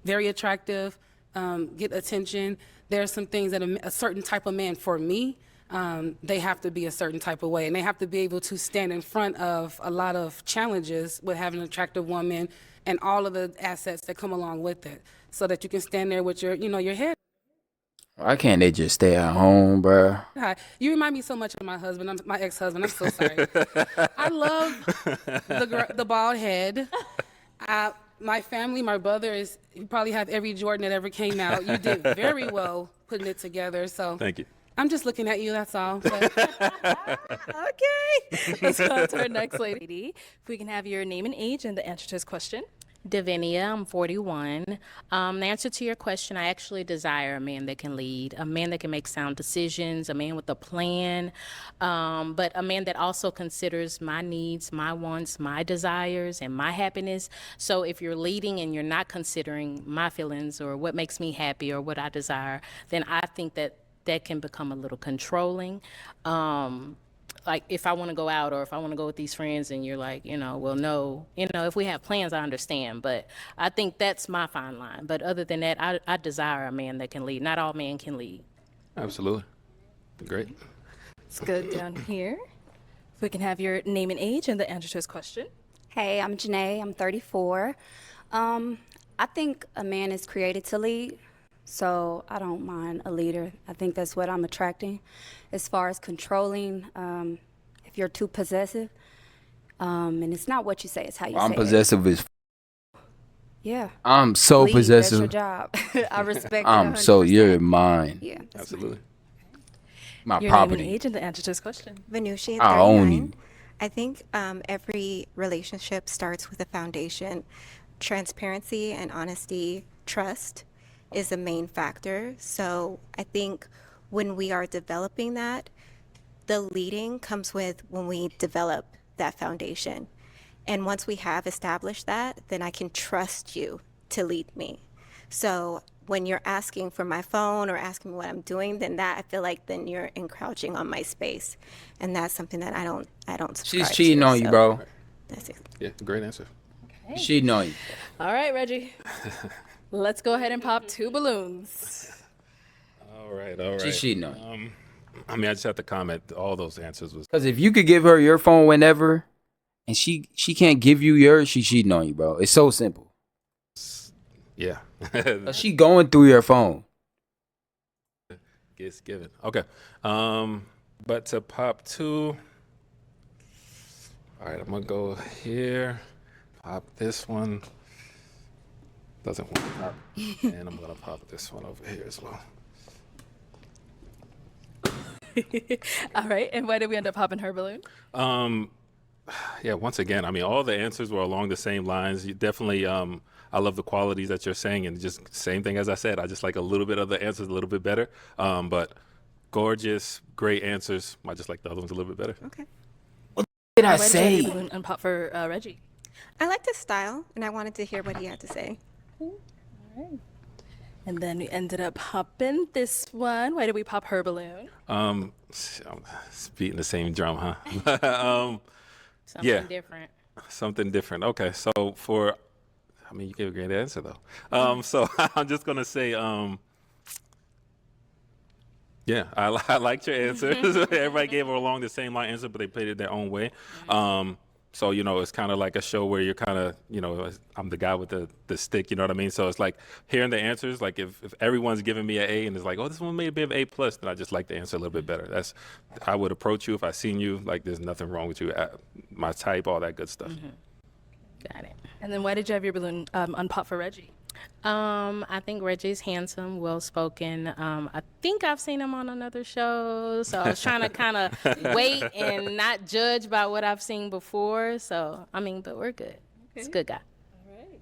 very attractive, get attention, there are some things that a certain type of man, for me, they have to be a certain type of way. And they have to be able to stand in front of a lot of challenges with having an attractive woman and all of the assets that come along with it, so that you can stand there with your, your head. Why can't they just stay at home, bro? Hi. You remind me so much of my husband, my ex-husband. I'm so sorry. I love the bald head. My family, my brother you probably have every Jordan that ever came out. You did very well putting it together. So Thank you. I'm just looking at you, that's all. But Okay. Let's go on to our next lady. If we can have your name and age and the answer to this question. Davinia, I'm 41. The answer to your question, I actually desire a man that can lead, a man that can make sound decisions, a man with a plan, but a man that also considers my needs, my wants, my desires, and my happiness. So if you're leading and you're not considering my feelings or what makes me happy or what I desire, then I think that that can become a little controlling. Like if I want to go out or if I want to go with these friends and you're like, well, no, if we have plans, I understand. But I think that's my fine line. But other than that, I desire a man that can lead. Not all men can lead. Absolutely. Great. Let's go down here. If we can have your name and age and the answer to his question. Hey, I'm Janae. I'm 34. I think a man is created to lead, so I don't mind a leader. I think that's what I'm attracting. As far as controlling, if you're too possessive, and it's not what you say, it's how you say I'm it. possessive as Yeah. I'm so Lead, possessive. That's your job. I respect I'm it 100%. so you're mine. Yeah. Absolutely. My Your property. name and age and the answer to his question. Venushi, I own you. I think every relationship starts with a foundation. Transparency and honesty, trust is the main factor. So I think when we are developing that, the leading comes with when we develop that foundation. And once we have established that, then I can trust you to lead me. So when you're asking for my phone or asking me what I'm doing, then that I feel like then you're encroaching on my space. And that's something that I don't subscribe She's cheating to, on you, so bro. That's it. Yeah, great answer. She's cheating on you. All right, Reggie. Let's go ahead and pop 2 balloons. All right. She's cheating on you. I mean, I just have to comment. All those answers was Because if you could give her your phone whenever, and she can't give you yours, she's cheating on you, bro. It's so simple. yeah. She going through your phone. Gets given. Okay. But to pop 2. All right, I'm gonna go here. Pop this one. Doesn't want to pop. And I'm gonna pop this one over here as well. All right, and why did we end up popping her balloon? Yeah, once again, I mean, all the answers were along the same lines. You definitely, I love the qualities that you're saying, and just same thing as I said. I just like a little bit of the answers a little bit better. But gorgeous, great answers. I just like the other ones a little bit better. Okay. What did I Why did you have say? your balloon unpop for Reggie? I like the style, and I wanted to hear what he had to say. And then we ended up popping this one. Why did we pop her balloon? I'm beating the same drum, huh? Something different. Something different. Okay, so I mean, you gave a great answer though. So I'm just gonna say, yeah, I liked your answers. Everybody gave along the same line answer, but they played it their own way. So, it's kind of like a show where you're kind of, I'm the guy with the stick, you know what I mean? So it's like hearing the answers, like if everyone's giving me an A and it's like, oh, this one may be an A+, then I just like the answer a little bit better. I would approach you if I seen you, like there's nothing wrong with you, my type, all that good stuff. Mm-hmm. Got it. And then why did you have your balloon unpop for Reggie? I think Reggie's handsome, well-spoken. I think I've seen him on another show, so I was trying to kind of wait and not judge by what I've seen before. So, I mean, but we're good. He's a good guy. All right.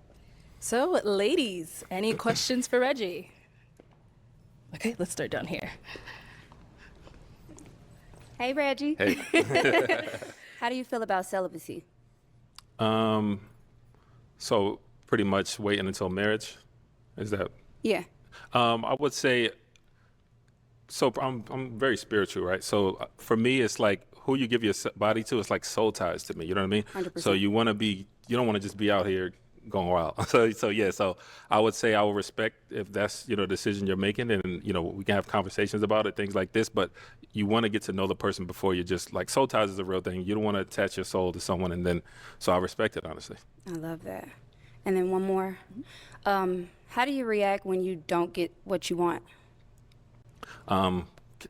So, ladies, any questions for Reggie? Okay, let's start down here. Hey, Reggie. Hey. How do you feel about celibacy? So pretty much waiting until marriage, is that? Yeah. I would say, so I'm very spiritual, right? So for me, it's like who you give your body to, it's like soul ties to me, you know what I mean? 100%. So you don't want to just be out here going wild. So I would say I will respect if that's, the decision you're making, and, we can have conversations about it, things like this, but you want to get to know the person before you just, like, soul ties is a real thing. You don't want to attach your soul to someone, and then, so I respect it, honestly. I love that. And then one more. How do you react when you don't get what you want?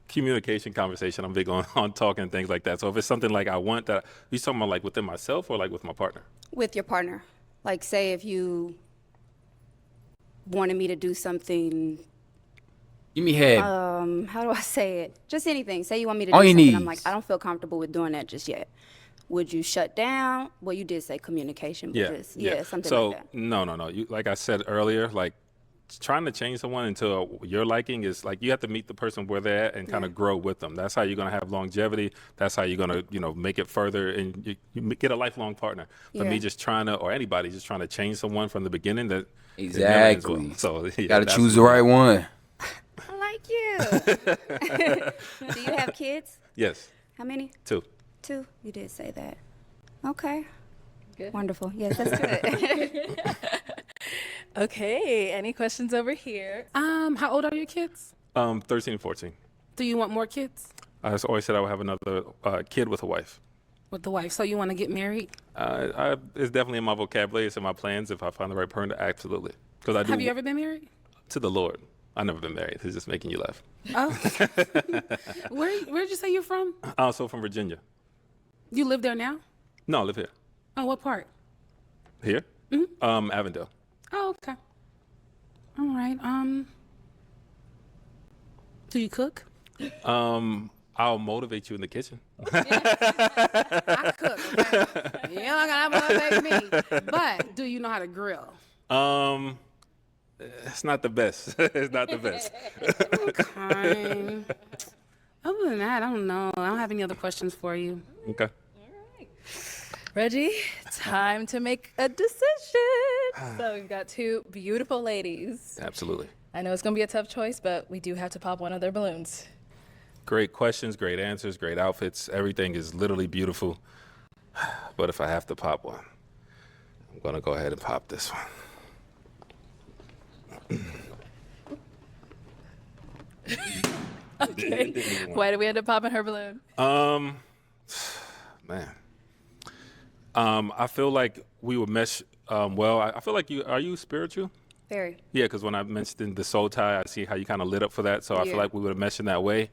Communication, conversation. I'm big on talking and things like that. So if it's something like I want that, you talking about like within myself or like with my partner? With your partner. Like, say if you wanted me to do something. Give me head. How do I say it? Just anything. Say you want me to On do your something. knees. I'm like, I don't feel comfortable with doing that just yet. would you shut down? Well, you did say communication, but something so, like that. No. You, like I said earlier, like trying to change someone into your liking is like you have to meet the person where they're at and kind of grow with them. That's how you're going to have longevity. That's how you're going to, make it further and you get a lifelong partner. But me just trying to, or anybody just trying to change someone from the beginning, that exactly. Well. So gotta choose the right one. I like you. Do you have kids? Yes. How many? 2. 2. You did say that. Okay. Good. Wonderful. Yes, that's good. Okay, any questions over here? How old are your kids? 13 and 14. Do you want more kids? I always said I would have another kid with a wife. With the wife, so you want to get married? It's definitely in my vocabulary. It's in my plans. If I find the right person, absolutely. Because I do. Have you ever been married? To the Lord. I've never been married. It's just making you laugh. Oh. Where'd you say you're from? Also from Virginia. You live there now? No, I live here. Oh, what part? Here? Avondale. Oh, okay. All right. Do you cook? I'll motivate you in the kitchen. I cook. Okay? You're not gonna motivate me. But do you know how to grill? It's not the best. It's not the best. Okay. Other than that, I don't know. I don't have any other questions for you. Okay. Reggie, time to make a decision. So we've got 2 beautiful ladies. Absolutely. I know it's going to be a tough choice, but we do have to pop one of their balloons. Great questions, great answers, great outfits. Everything is literally beautiful. But if I have to pop one, I'm going to go ahead and pop this one. Okay. Why did we end up popping her balloon? Man. I feel like we would mesh well. I feel like are you spiritual? Very. Yeah, because when I mentioned the soul tie, I see how you kind of lit up for that. So I feel like we would have meshed in that way.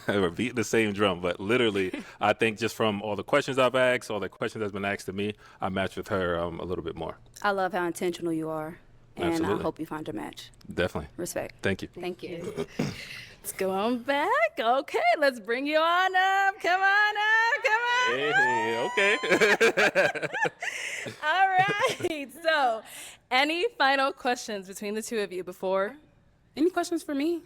We're beating the same drum, but literally, I think just from all the questions I've asked, all the questions that's been asked to me, I match with her a little bit more. I love how intentional you are, and Absolutely. I hope you find your match. Definitely. Respect. Thank you. Thank you. Let's go on back. Okay, let's bring you on up. Come on up. Come on. Hey, okay. All right. So, any final questions between the 2 of you before? Any questions for me?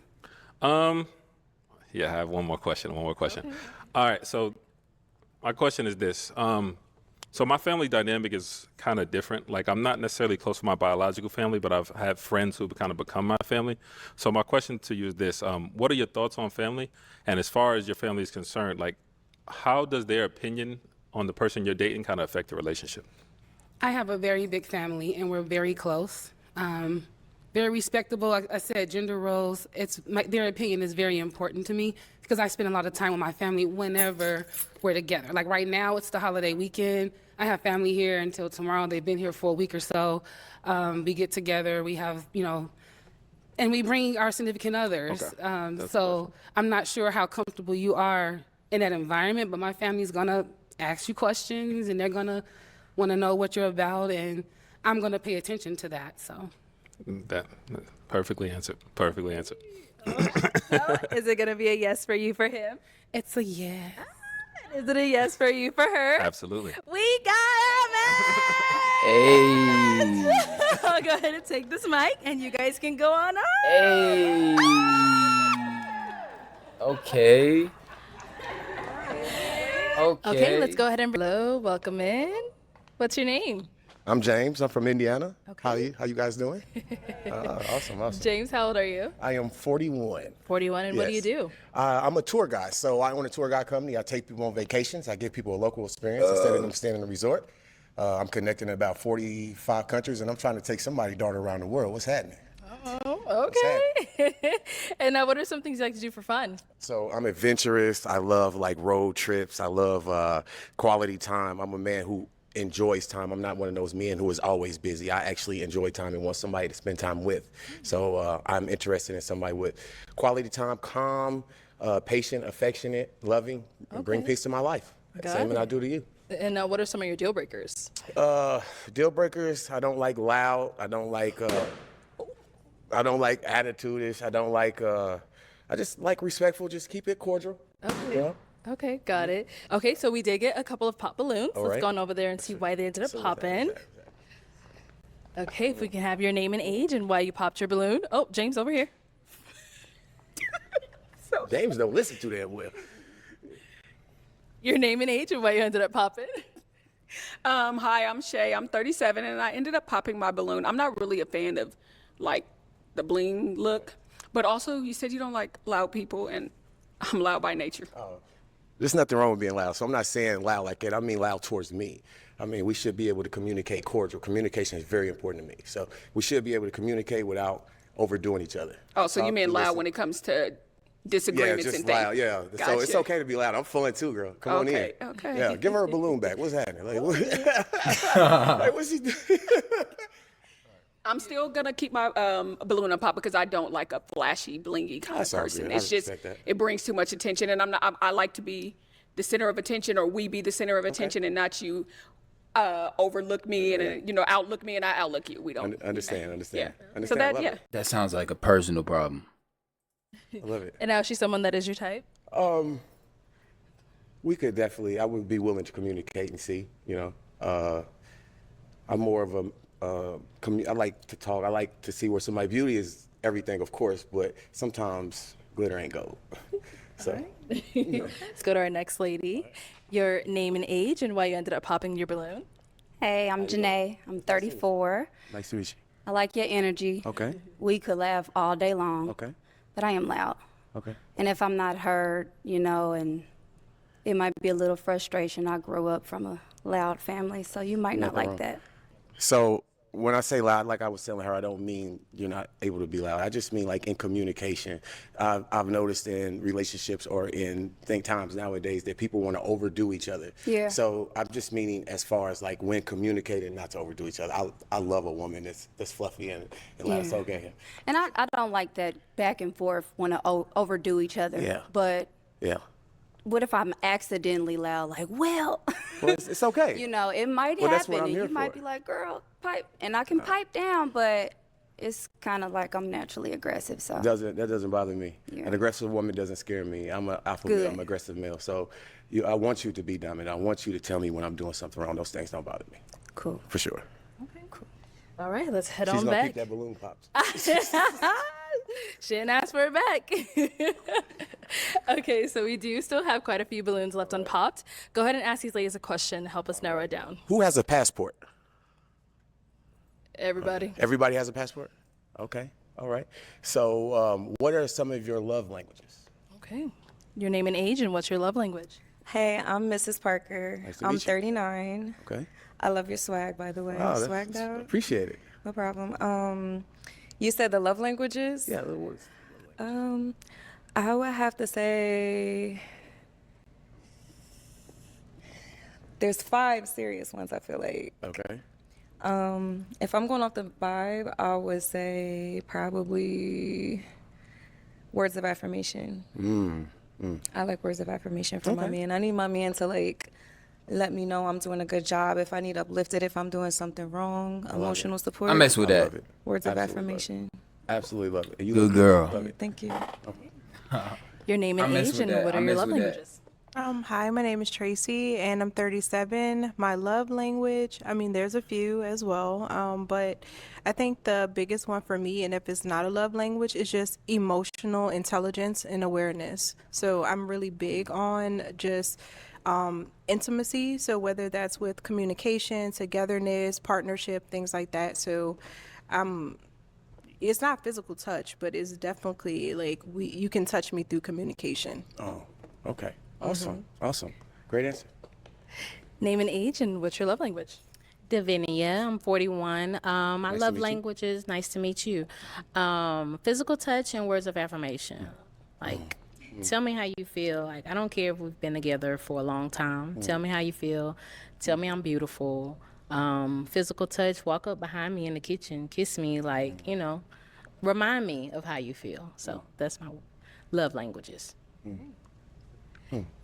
Yeah, I have one more question. Okay. All right. So my question is this. So my family dynamic is kind of different. Like I'm not necessarily close to my biological family, but I've had friends who kind of become my family. So my question to you is this. What are your thoughts on family? And as far as your family is concerned, like how does their opinion on the person you're dating kind of affect the relationship? I have a very big family, and we're very close. Very respectable. Like I said, gender roles, their opinion is very important to me because I spend a lot of time with my family whenever we're together. Like right now, it's the holiday weekend. I have family here until tomorrow. They've been here for a week or so. We get together, we have, and we bring our significant others. Okay. So I'm not sure how comfortable you are in that environment, but my family's gonna ask you questions and they're gonna wanna know what you're about, and I'm gonna pay attention to that, so. That perfectly answered. Perfectly answered. So, is it going to be a yes for you for him? It's a yes. Is it a yes for you for her? Absolutely. We got a match! Hey. I'll go ahead and take this mic, and you guys can go on up. Hey. Okay. Okay, let's go ahead and hello, welcome in. What's your name? I'm James. I'm from Indiana. Okay. How you guys doing? Awesome. James, how old are you? I am 41. 41, and what do you Yes. do? I'm a tour guide, so I own a tour guide company. I take people on vacations. I give people a local experience instead of them staying in a resort. I'm connecting in about 45 countries, and I'm trying to take somebody's daughter around the world. What's happening? Oh, okay. And what are some things you like to do for fun? So I'm adventurous. I love like road trips. I love quality time. I'm a man who enjoys time. I'm not one of those men who is always busy. I actually enjoy time and want somebody to spend time with. So I'm interested in somebody with quality time, calm, patient, affectionate, loving, and bring peace to my life. Same as I do to you. And what are some of your deal breakers? Deal breakers, I don't like loud. I don't like attitude-ish. I just like respectful. Just keep it cordial. Okay. You know? Okay, got it. Okay, so we did get a couple of pop balloons. All Let's right. go on over there and see why they ended up popping. Okay, if we can have your name and age and why you popped your balloon. Oh, James over here. James don't listen too damn well. Your name and age and why you ended up popping. Hi, I'm Shay. I'm 37, and I ended up popping my balloon. I'm not really a fan of, like, the bling look, but also you said you don't like loud people, and I'm loud by nature. There's nothing wrong with being loud, so I'm not saying loud like that. I mean loud towards me. I mean, we should be able to communicate cordial. Communication is very important to me. So we should be able to communicate without overdoing each other. Oh, so you mean loud listen. when it comes to Yeah, disagreements just and things? loud, yeah. So it's Gotcha. okay to be loud. I'm fun too, girl. Come on in. Okay, okay. Yeah, give her a balloon back. What's happening? Like, like what's she doing? I'm still gonna keep my balloon on pop because I don't like a flashy, blingy kind That's of all person. good. I It's just respect that. it brings too much attention, and I'm not. I like to be the center of attention, or we be the center of attention, and not you overlook me and outlook me and I outlook you. We don't Understand. Yeah. Understand. So that Love yeah. it. That sounds like a personal problem. I love it. And now she's someone that is your type? We could definitely. I would be willing to communicate and see. I'm more of a. I like to talk. I like to see where somebody beauty is everything, of course, but sometimes glitter ain't gold. So. Let's go to our next lady. Your name and age and why you ended up popping your balloon. Hey, I'm Janae. I'm 34. Nice to meet you. I like your energy. Okay. We could laugh all day long. Okay. But I am loud. Okay. And if I'm not heard, and it might be a little frustration. I grew up from a loud family, so you might not Nothing like wrong. that. So when I say loud, like I was telling her, I don't mean you're not able to be loud. I just mean like in communication. I've noticed in relationships or in times nowadays that people want to overdo each other. Yeah. So I'm just meaning as far as like when communicating, not to overdo each other. I love a woman that's fluffy and loud. It's Yeah. okay. And I don't like that back and forth, want to overdo each other. Yeah. But Yeah. what if I'm accidentally loud? Like, well, Well, it's okay. it might Well, happen. that's what I'm And here you might for. be like, girl, pipe. And I can pipe down, but it's kind of like I'm naturally aggressive. So That doesn't bother me. Yeah. An aggressive woman doesn't scare me. I'm an alpha male. Good. I'm an aggressive male. So I want you to be dominant. I want you to tell me when I'm doing something wrong. Those things don't bother me. Cool. For sure. All right, let's head She's on gonna back. keep that balloon popped. She didn't ask for it back. Okay, so we do still have quite a few balloons left unpopped. Go ahead and ask these ladies a question to help us narrow it down. Who has a passport? Everybody. Everybody has a passport? Okay. All right. So what are some of your love languages? Okay. Your name and age and what's your love language? Hey, I'm Mrs. Parker. Nice to I'm meet you. 39. Okay. I love your swag, by the way. Oh, Swagged out. appreciate it. No problem. You said the love languages? Yeah, it was. I would have to say there's 5 serious ones, I feel like. Okay. If I'm going off the vibe, I would say probably words of affirmation. I like words of affirmation from my Okay. man. I need my man to let me know I'm doing a good job. If I need uplifted, if I'm doing something wrong, emotional support. I mess with I that. love it. Words of Absolutely love it. affirmation. Absolutely love it. And you Good look girl. Love it. Thank you. Your name I and mess age with and that. what I are your mess love with that. languages? Hi, my name is Tracy, and I'm 37. My love language, there's a few as well, but I think the biggest one for me, and if it's not a love language, is just emotional intelligence and awareness. So I'm really big on just intimacy. So whether that's with communication, togetherness, partnership, things like that. So it's not physical touch, but it's definitely like you can touch me through communication. Oh, okay. Awesome. Awesome. Great answer. Name and age and what's your love language? Davinia, I'm 41. My Nice to love meet you. languages, nice to meet you. Physical touch and words of affirmation. Like, tell me how you feel. Like, I don't care if we've been together for a long time. Tell me how you feel. Tell me I'm beautiful. Physical touch, walk up behind me in the kitchen, kiss me, like, remind me of how you feel. So that's my love languages.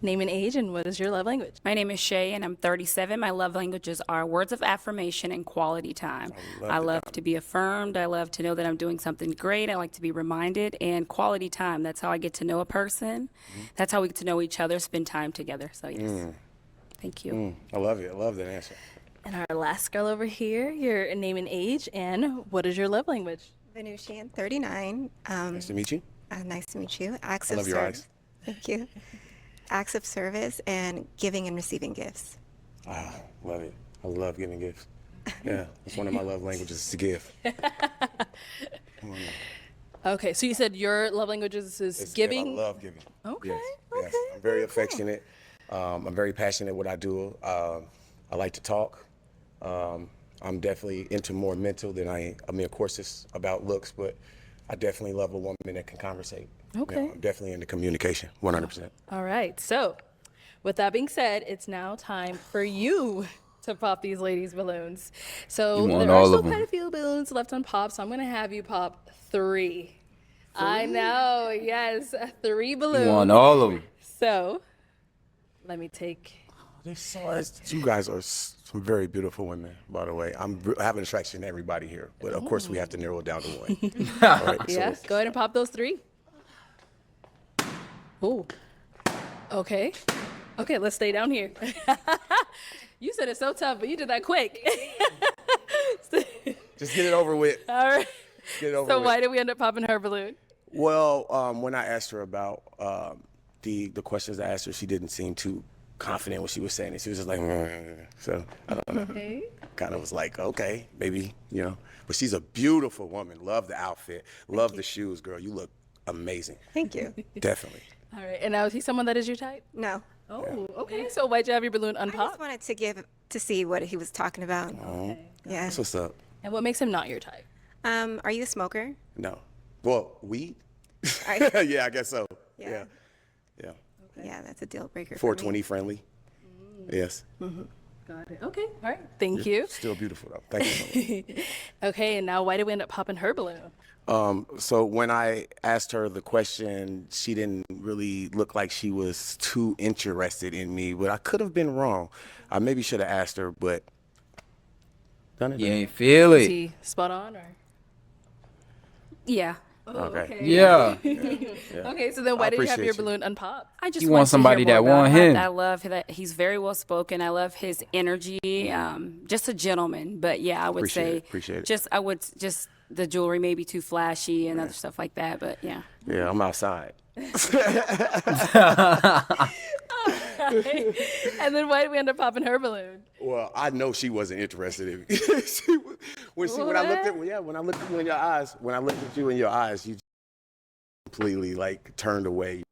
Name and age, and what is your love language? My name is Shay, and I'm 37. My love languages are words of affirmation and quality time. I love to be affirmed. I love to know that I'm doing something great. I like to be reminded. And quality time, that's how I get to know a person. That's how we get to know each other, spend time together. So, yes. Thank you. I love it. I love that answer. And our last girl over here, your name and age, and what is your love language? Venusian, 39. Nice to meet you. Nice to meet you. Acts I of love your service. eyes. Thank you. Acts of service and giving and receiving gifts. Ah, love it. I love giving gifts. Yeah, it's one of my love languages is to give. Okay, so you said your love languages is giving? I love giving. Okay, Yes, okay. yes. I'm very affectionate. I'm very passionate at what I do. I like to talk. I'm definitely into more mental than I mean, of course, it's about looks, but I definitely love a woman that can conversate. Okay. I'm definitely into communication, 100%. All right, so with that being said, it's now time for you to pop these ladies' balloons. So You want there are all still of 'em. quite a few balloons left unpopped, so I'm gonna have you pop 3. I know, yes, 3 balloons. You want all of them. So let me take. You guys are some very beautiful women, by the way. I have an attraction to everybody here, but of course we have to narrow it down to one. All right, so Yes, go ahead and pop those 3. Ooh. Okay. Okay, let's stay down here. You said it's so tough, but you did that quick. just get it over with. All right. Get it over So with. why did we end up popping her balloon? Well, when I asked her about the questions I asked her, she didn't seem too confident what she was saying. She was just like, so I don't know. Okay. Kind of was like, okay, maybe, But she's a beautiful woman. Love the outfit. Love the shoes, girl. You look amazing. Thank you. Definitely. All right, and now is he someone that is your type? No. Oh, okay. So why'd you have your balloon I unpopped? just wanted to see what he was talking about. Oh, Yeah. that's what's up. And what makes him not your type? Are you a smoker? No. Well, weed? Are- Yeah, I guess so. Yeah. Yeah. Yeah, that's a deal breaker. 420 friendly. Yes. Got it. Okay. All right. Thank you. Still beautiful, though. Thank you so much. Okay, and now why did we end up popping her balloon? So when I asked her the question, she didn't really look like she was too interested in me, but I could have been wrong. I maybe should have asked her, but done it. You ain't feel Is it. he spot on or? Yeah. Oh, Okay. Yeah. Okay, so then why I did you have appreciate your you. balloon unpopped? I just You want want to somebody hear more that want about him. I love that he's very well spoken. I love his energy. Just a gentleman. But yeah, I would say Appreciate it. just the jewelry may be too flashy and other stuff like that. But yeah. Yeah, I'm outside. And then why did we end up popping her balloon? Well, I know she wasn't interested in me. When I looked at you in your eyes, you completely like turned away.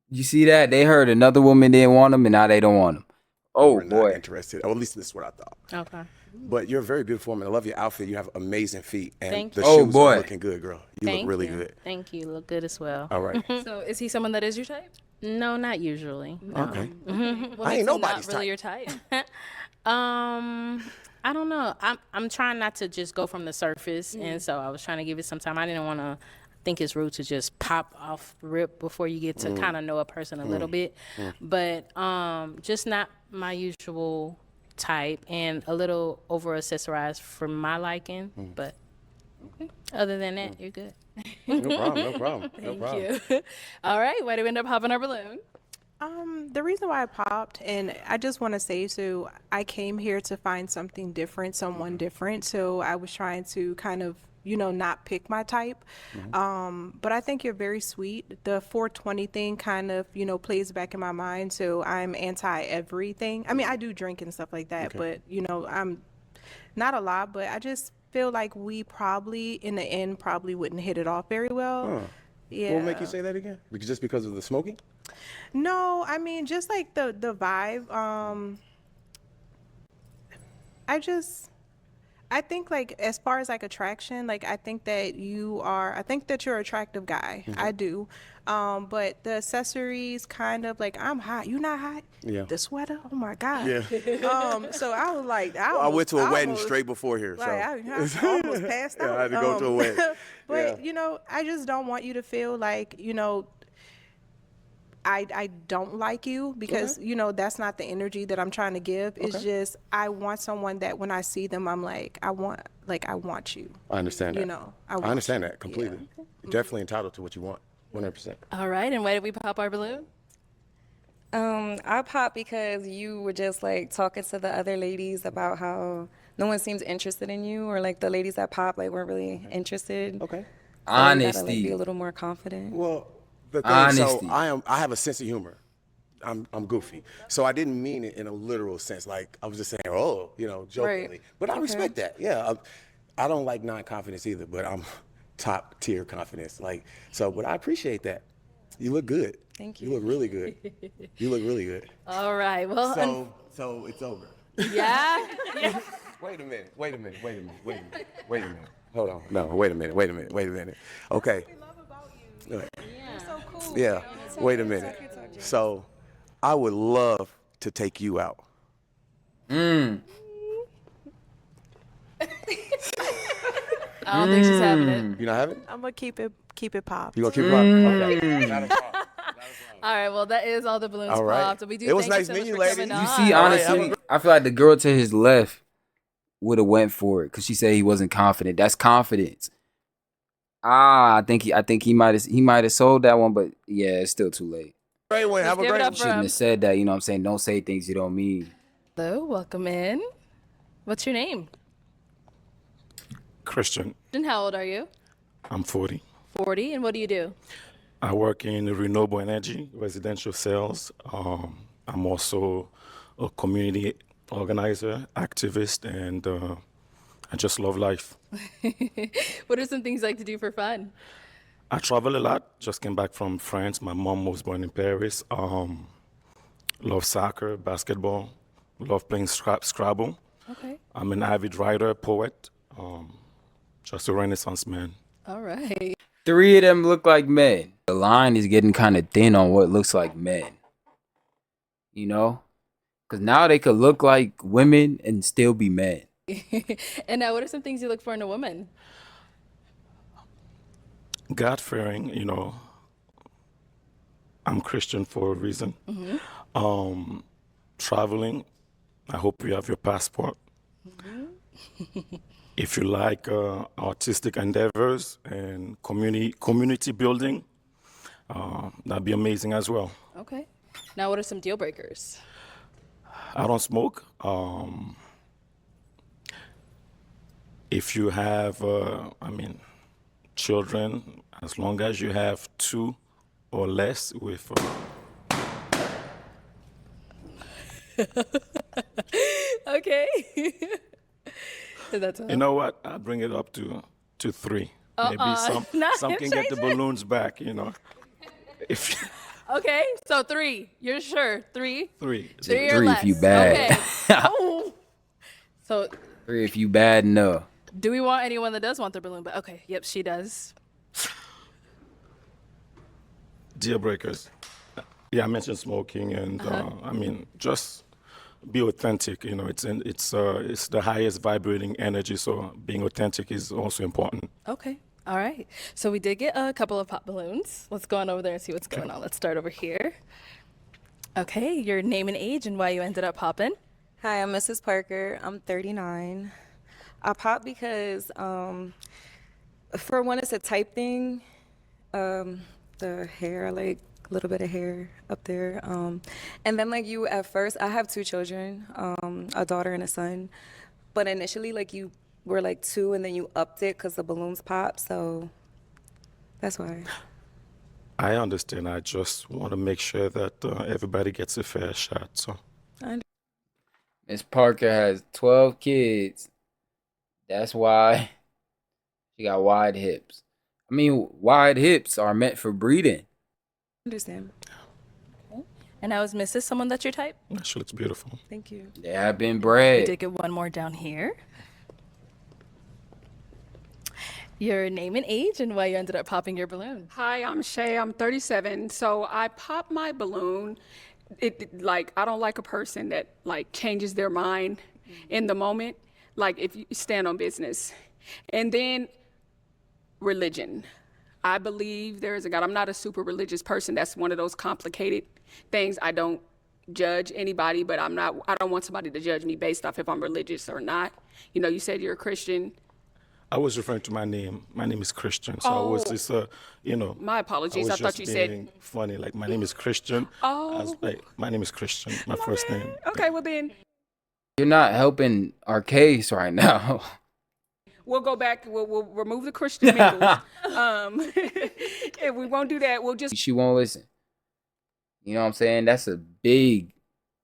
You see that? They heard another woman didn't want him, and now they don't want him. Oh, We're not boy. interested. Or at least this is what I thought. Okay. But you're a very beautiful woman. I love your outfit. You have amazing feet, and Thank the you. Oh, shoes boy. are looking good, girl. You Thank look really you. good. Thank you. Look good as well. All right. So is he someone that is your type? No, not usually. No. Okay. What I makes ain't him nobody's not really your type? I don't know. I'm trying not to just go from the surface, and so I was trying to give it some time. I didn't want to think it's rude to just pop off the rip before you get to kind of know a person a little bit. But just not my usual type, and a little over accessorized for my liking. But other than that, you're good. No problem. No problem. No Thank problem. you. All right, why did we end up popping our balloon? The reason why I popped, and I just want to say, so I came here to find something different, someone different. So I was trying to kind of, not pick my type. But I think you're very sweet. The 420 thing kind of, plays back in my mind. So I'm anti everything. I mean, I do drink and stuff like that, but, I'm not a lot, but I just feel like we probably, in the end, probably wouldn't hit it off very well. Yeah. What would make you say that again? Just because of the smoking? No, I mean, just like the vibe. I think like as far as like attraction, like I think that you're an attractive guy. I do. But the accessories kind of like, I'm hot. You not hot? Yeah. The sweater? Oh my God. Yeah. So I was like, I went to a wedding straight before here. Like, So. I almost passed out. Yeah, I had to go to a wedding. But, I just don't want you to feel like, I don't like you because you know that's not the energy that I'm trying to give. It's just I want someone that when I see them I'm like I want you. I understand that. You know, I understand that completely. You're definitely entitled to what you want, 100%. All right, and why did we pop our balloon? I popped because you were just like talking to the other ladies about how no one seems interested in you, or like the ladies that pop like weren't really interested. Okay. So you gotta, like, Honesty. be a little more confident. Well, the thing, Honesty. so I have a sense of humor. I'm goofy. So I didn't mean it in a literal sense. Like I was just saying, oh, you know, jokingly. Right. But I Okay. respect that. Yeah. I don't like non-confidence either, but I'm top tier confidence. Like, so, but I appreciate that. You look good. Thank You look really good. You look really good. All right, well, So it's over. yeah. Wait a minute. Hold on. No, wait a minute. Okay. Yeah. Wait a minute. So I would love to take you out. I don't think she's having it. You not having it? I'm gonna keep it popped. You gonna keep it up? Okay. Not a problem. All right, well, that is all the balloons All right. popped. So we do It was thank nice you so meeting much you, for ladies. coming You on. see, All right, honestly, I feel like the girl to his left would have went for it because she said he wasn't confident. That's confidence. I think he might have sold that one, but yeah, it's still too late. Great one. Have a give it great up one. for Shouldn't him. have said that. You know what I'm saying? Don't say things you don't mean. Hello, welcome in. What's your name? Christian. And how old are you? I'm 40. 40, and what do you do? I work in renewable energy, residential sales. I'm also a community organizer, activist, and I just love life. What are some things you like to do for fun? I travel a lot. Just came back from France. My mom was born in Paris. Love soccer, basketball. Love playing Scrabble. Okay. I'm an avid writer, poet. Just a Renaissance man. All right. 3 of them look like men. The line is getting kind of thin on what looks like men. You know? Because now they could look like women and still be men. And now, what are some things you look for in a woman? God-fearing, you know. I'm Christian for a reason. Mm-hmm. Traveling, I hope you have your passport. If you like artistic endeavors and community building, that'd be amazing as well. Okay. Now, what are some deal breakers? I don't smoke. If you have, children, as long as you have 2 or less with. Okay. That's all. You know what? I'll bring it up to 3. Maybe some can get the balloons back, you know. If Okay, so 3. You're sure? 3? 3. 3 or 3 less. if you bad. Okay. Oh. So, 3 if you bad enough. do we want anyone that does want their balloon? But okay, yep, she does. Deal breakers. Yeah, I mentioned smoking, and just be authentic. You know, it's the highest vibrating energy, so being authentic is also important. Okay. All right. So we did get a couple of pop balloons. Let's go on over there and see what's going on. Let's start over here. Okay, your name and age and why you ended up popping. Hi, I'm Mrs. Parker. I'm 39. I popped because, for one, it's a type thing. The hair, like a little bit of hair up there. And then like you at first, I have 2 children, a daughter and a son. But initially, like you were like 2 and then you upped it because the balloons popped. So that's why. I understand. I just want to make sure that everybody gets a fair shot. So. Miss Parker has 12 kids. That's why she got wide hips. I mean, wide hips are meant for breeding. Understand. Okay. And now is Mrs. someone that's your type? She looks beautiful. Thank you. They have been We bred. did get one more down here. Your name and age and why you ended up popping your balloon. Hi, I'm Shay. I'm 37. So I popped my balloon. I don't like a person that like changes their mind in the moment. Like if you stand on business, and then religion. I believe there is a God. I'm not a super religious person. That's one of those complicated things. I don't judge anybody, but I don't want somebody to judge me based off if I'm religious or not. You know, you said you're a Christian. I was referring to my name. My name is Christian. So I was just, My apologies. I thought you said funny. Like, my name is Christian. My name is Christian. My first name. Okay, well then. You're not helping our case right now. We'll go back. We'll remove the Christian mingles. If we won't do that, we'll just. She won't listen. You know what I'm saying? That's a big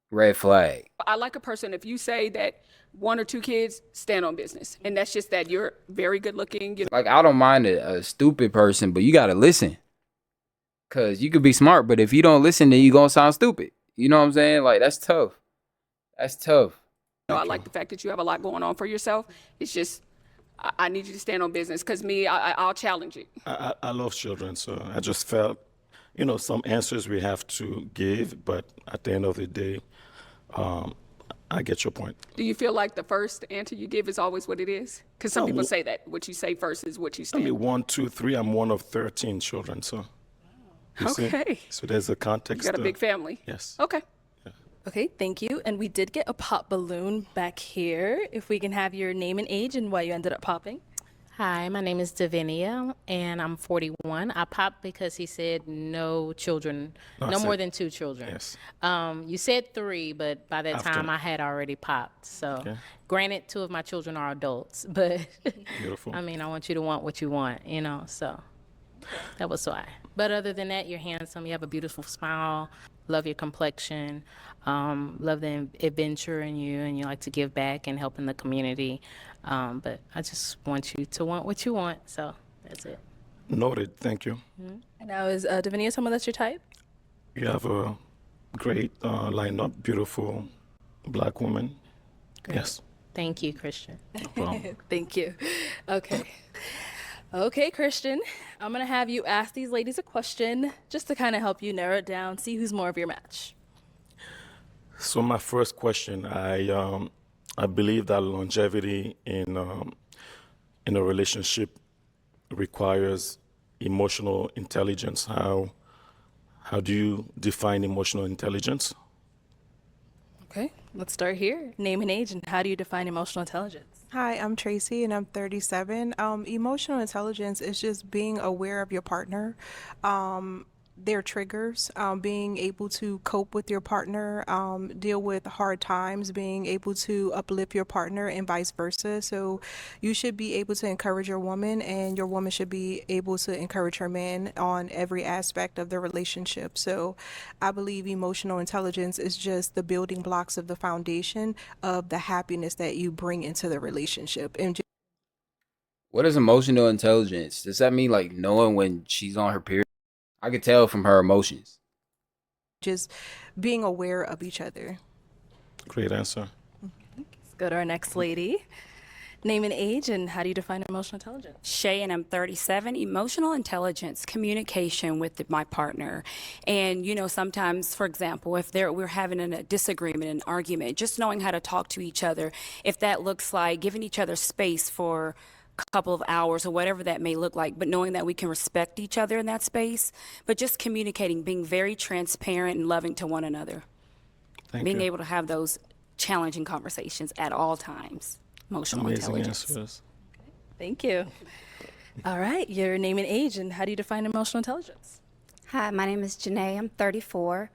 red flag. I like a person, if you say that 1 or 2 kids, stand on business. And that's just that you're very good looking. You know? Like, I don't mind a stupid person, but you got to listen. Because you could be smart, but if you don't listen, then you're going to sound stupid. You know what I'm saying? Like, that's tough. That's tough. You know, I like the fact that you have a lot going on for yourself. It's just, I need you to stand on business because I'll challenge it. I love children, so I just felt, some answers we have to give, but at the end of the day, I get your point. Do you feel like the first answer you give is always what it is? Because some people say that what you say first is what you stand. 1, 2, 3. I'm one of 13 children, so. Okay. So there's a context. You got a big family. Yes. Okay. Okay, thank you. And we did get a pop balloon back here. If we can have your name and age and why you ended up popping. Hi, my name is Davinia, and I'm 41. I popped because he said no children, no more than 2 children. Yes. You said 3, but by that time I had already popped. So, granted, 2 of my children are adults, but Beautiful. I mean, I want you to want what you want, so that was why. But other than that, you're handsome. You have a beautiful smile. Love your complexion. Love the adventure in you, and you like to give back and help in the community. But I just want you to want what you want, so that's it. Noted. Thank you. Mm-hmm. And now is Davinia someone that's your type? You have a great lineup, beautiful black woman. Great. Yes. Thank you, Christian. No problem. Thank you. Okay, Christian, I'm going to have you ask these ladies a question just to kind of help you narrow it down, see who's more of your match. So my first question, I believe that longevity in a relationship requires emotional intelligence. How do you define emotional intelligence? Okay, let's start here. Name and age, and how do you define emotional intelligence? Hi, I'm Tracy and I'm 37. Emotional intelligence is just being aware of your partner, their triggers, being able to cope with your partner, deal with hard times, being able to uplift your partner and vice versa. So you should be able to encourage your woman and your woman should be able to encourage her man on every aspect of the relationship. So I believe emotional intelligence is just the building blocks of the foundation of the happiness that you bring into the relationship. And What is emotional intelligence? Does that mean like knowing when she's on her period? I could tell from her emotions. just being aware of each other. Great answer. Let's go to our next lady. Name and age, and how do you define emotional intelligence? Shay, and I'm 37. Emotional intelligence, communication with my partner. And, sometimes, for example, if we're having a disagreement, an argument, just knowing how to talk to each other, if that looks like giving each other space for couple of hours or whatever that may look like, but knowing that we can respect each other in that space, but just communicating, being very transparent and loving to one another. Being able to have those challenging conversations at all times. Emotional intelligence. Answers. Thank you. All right, your name and age, and how do you define emotional intelligence? Hi, my name is Janae. I'm 34.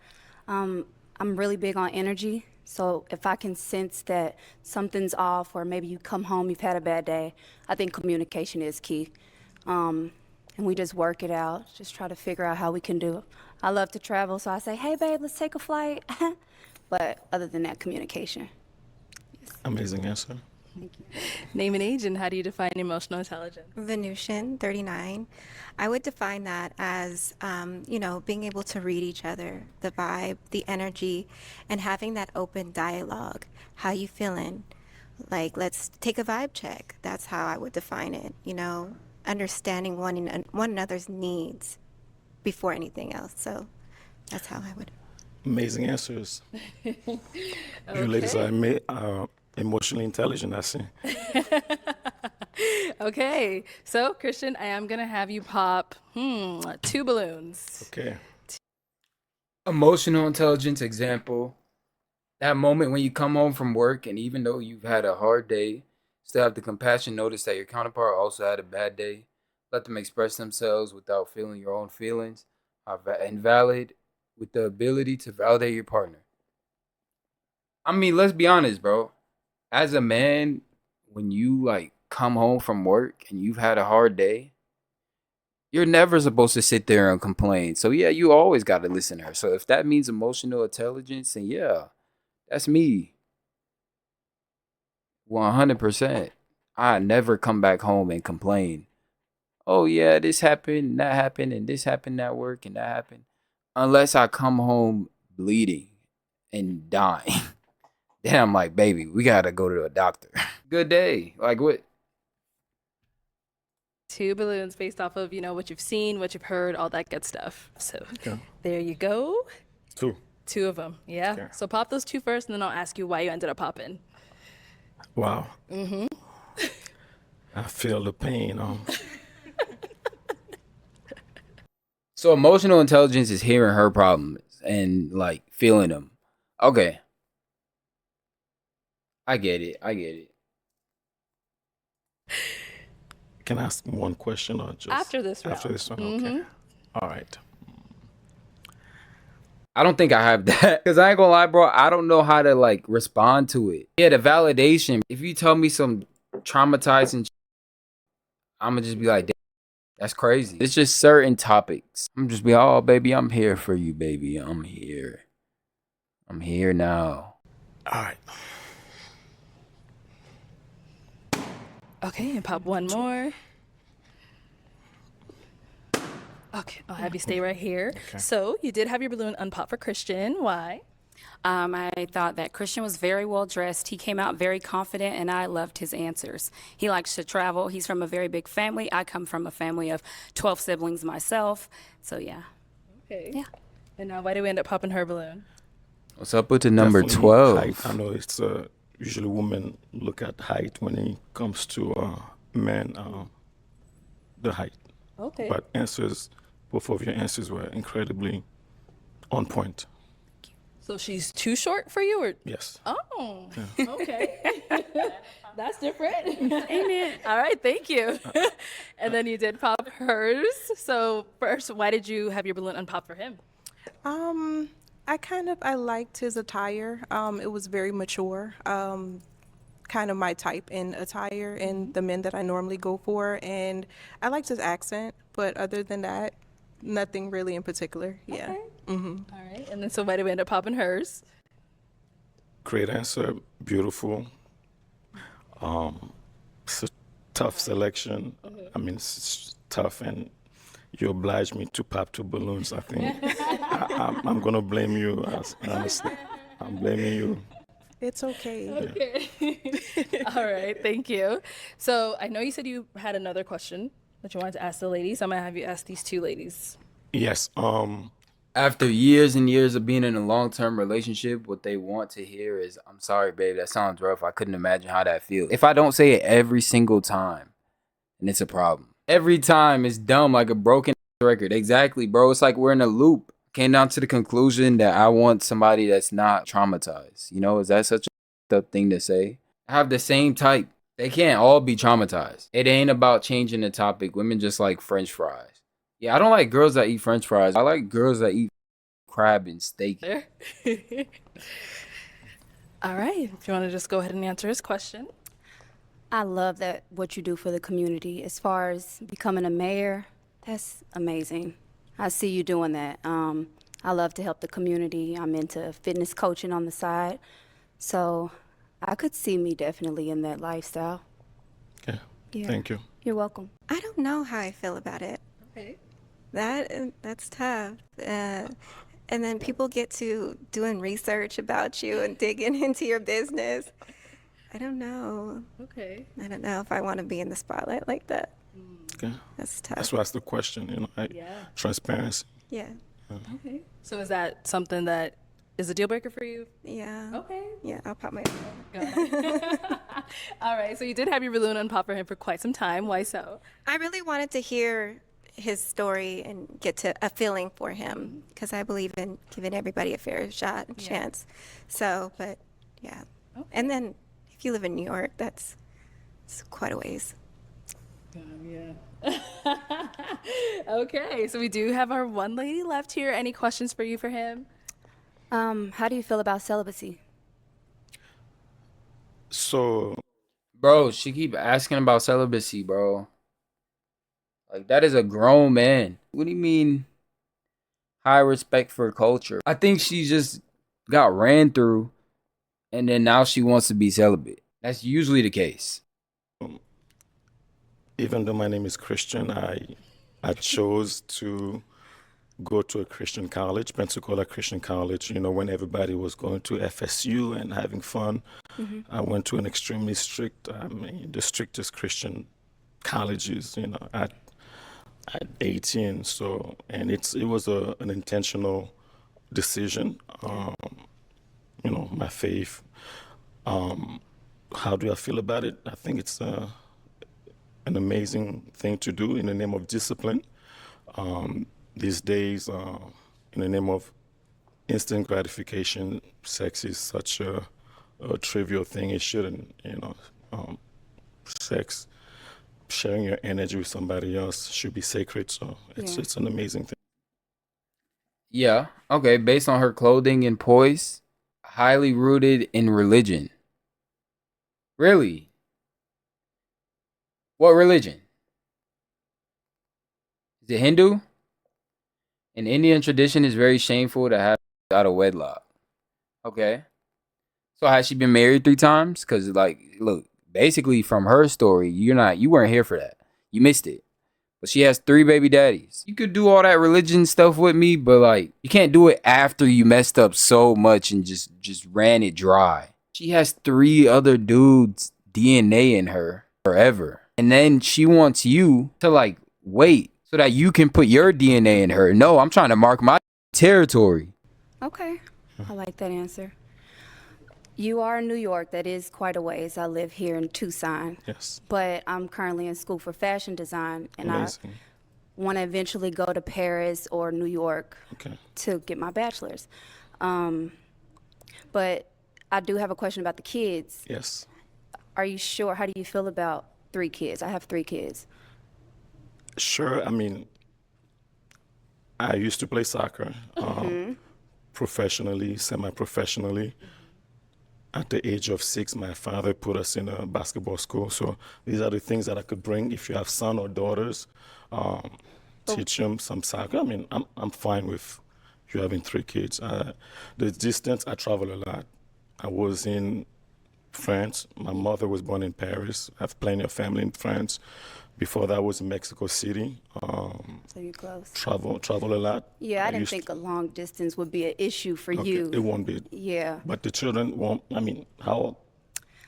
I'm really big on energy. So if I can sense that something's off, or maybe you come home, you've had a bad day, I think communication is key. And we just work it out, just try to figure out how we can do it. I love to travel, so I say, hey, babe, let's take a flight. But other than that, communication. Amazing answer. Thank you. Name and age, and how do you define emotional intelligence? Venusian, 39. I would define that as, being able to read each other, the vibe, the energy, and having that open dialogue. How you feeling? Like, let's take a vibe check. That's how I would define it. Understanding one another's needs before anything else. So that's how I would. Amazing answers. You ladies are emotionally intelligent, I see. Okay, so Christian, I am gonna have you pop 2 balloons. Okay. Emotional intelligence example. That moment when you come home from work and even though you've had a hard day, still have the compassion notice that your counterpart also had a bad day. Let them express themselves without feeling your own feelings. And valid with the ability to validate your partner. I mean, let's be honest, bro. As a man, when you like come home from work and you've had a hard day, you're never supposed to sit there and complain. So yeah, you always got to listen to her. So if that means emotional intelligence, then yeah, that's me. 100%. I never come back home and complain. Oh yeah, this happened, that happened, and this happened at work, and that happened. Unless I come home bleeding and dying. Then I'm like, baby, we gotta go to a doctor. Good day. Like what? 2 balloons based off of, what you've seen, what you've heard, all that good stuff. So Okay. there you go. 2. 2 of them. Yeah. Okay. So pop those 2 first, and then I'll ask you why you ended up popping. Wow. Mm-hmm. I feel the pain. So emotional intelligence is hearing her problems and like feeling them. Okay. I get it. Can I ask one question or just After this round. After this one, Mhm. okay. All right. I don't think I have that. Cause I ain't gonna lie, bro. I don't know how to like respond to it. Yeah, the validation. If you tell me some traumatizing I'm gonna just be like, damn, that's crazy. It's just certain topics. I'm just be, oh baby, I'm here for you, baby. I'm here. I'm here now. All right. Okay, and pop one more. Okay, I'll have you stay right here. Okay. So you did have your balloon unpop for Christian. Why? I thought that Christian was very well dressed. He came out very confident, and I loved his answers. He likes to travel. He's from a very big family. I come from a family of 12 siblings myself. So, yeah. Okay. Yeah. And now why do we end up popping her balloon? What's up with the number Definitely 12? height. I know it's usually women look at height when it comes to men, the height. Okay. But both of your answers were incredibly on point. So she's too short for you, or? Yes. Oh, okay. That's different. Amen. All right, thank you. And then you did pop hers. So first, why did you have your balloon unpop for him? I liked his attire. It was very mature. Kind of my type in attire and the men that I normally go for. And I liked his accent, but other than that, nothing really in particular. Yeah. Okay. Mm-hmm. All right. And then so why did we end up popping hers? Great answer. Beautiful. It's a tough selection. I mean, it's tough, and you obliged me to pop 2 balloons. I think I'm gonna blame you. Honestly, I'm blaming you. It's okay. Okay. All right. Thank you. So I know you said you had another question that you wanted to ask the ladies. I'm going to have you ask these 2 ladies. Yes. After years and years of being in a long-term relationship, what they want to hear is, I'm sorry, babe, that sounds rough. I couldn't imagine how that feels. If I don't say it every single time, then it's a problem. Every time it's dumb, like a broken record. Exactly, bro. It's like we're in a loop. Came down to the conclusion that I want somebody that's not traumatized. Is that such a thing to say? I have the same type. They can't all be traumatized. It ain't about changing the topic. Women just like French fries. Yeah, I don't like girls that eat French fries. I like girls that eat crab and steak. All right. If you want to just go ahead and answer his question. I love that what you do for the community. As far as becoming a mayor, that's amazing. I see you doing that. I love to help the community. I'm into fitness coaching on the side. So I could see me definitely in that lifestyle. Okay. Yeah. Thank you. You're welcome. I don't know how I feel about it. Okay. That's tough. And then people get to doing research about you and digging into your business. I don't know. Okay. I don't know if I want to be in the spotlight like that. Okay. That's tough. That's why that's the question. Yeah. Transparency. Yeah. Okay. So is that something that is a deal breaker for you? Yeah. Okay. Yeah, I'll pop my. All right, so you did have your balloon unpop for him for quite some time. Why so? I really wanted to hear his story and get to a feeling for him because I believe in giving everybody a fair shot and chance. So, but yeah. And then if you live in New York, it's quite a ways. Yeah. Okay, so we do have our one lady left here. Any questions for you for him? How do you feel about celibacy? So, Bro, she keep asking about celibacy, bro. Like, that is a grown man. What do you mean high respect for culture? I think she just got ran through and then now she wants to be celibate. That's usually the case. even though my name is Christian, I chose to go to a Christian college, Pensacola Christian College. You know, when everybody was going to FSU and having fun, I went to an extremely strict, the strictest Christian colleges. You know, at 18. So, and it was an intentional decision. You know, my faith. How do I feel about it? I think it's an amazing thing to do in the name of discipline. These days, in the name of instant gratification, sex is such a trivial thing. It shouldn't, you know. Sex, sharing your energy with somebody else should be sacred. So it's an amazing thing. Yeah, okay, based on her clothing and poise, highly rooted in religion. Really? What religion? Is it Hindu? In Indian tradition, it's very shameful to have out of wedlock. Okay. So has she been married 3 times? Because, like, look, basically from her story, you weren't here for that. You missed it. But she has 3 baby daddies. You could do all that religion stuff with me, but like you can't do it after you messed up so much and just ran it dry. She has 3 other dudes' DNA in her forever. And then she wants you to like wait so that you can put your DNA in her. No, I'm trying to mark my territory. Okay, I like that answer. You are in New York. That is quite a ways. I live here in Tucson. Yes. But I'm currently in school for fashion design, and Amazing. I want to eventually go to Paris or New York to get my bachelor's. But I do have a question about the kids. Yes. Are you sure? How do you feel about 3 kids? I have 3 kids. Sure. I mean, I used to play soccer professionally, semi-professionally. At the age of 6, my father put us in a basketball school. So these are the things that I could bring. If you have son or daughters, teach them some soccer. I mean, I'm fine with you having 3 kids. The distance, I travel a lot. I was in France. My mother was born in Paris. I have plenty of family in France. Before that, I was in Mexico City. So you're close. Travel a lot. Yeah, I didn't think a long distance would be an issue for you. It won't be. Yeah. But the children won't. I mean, how?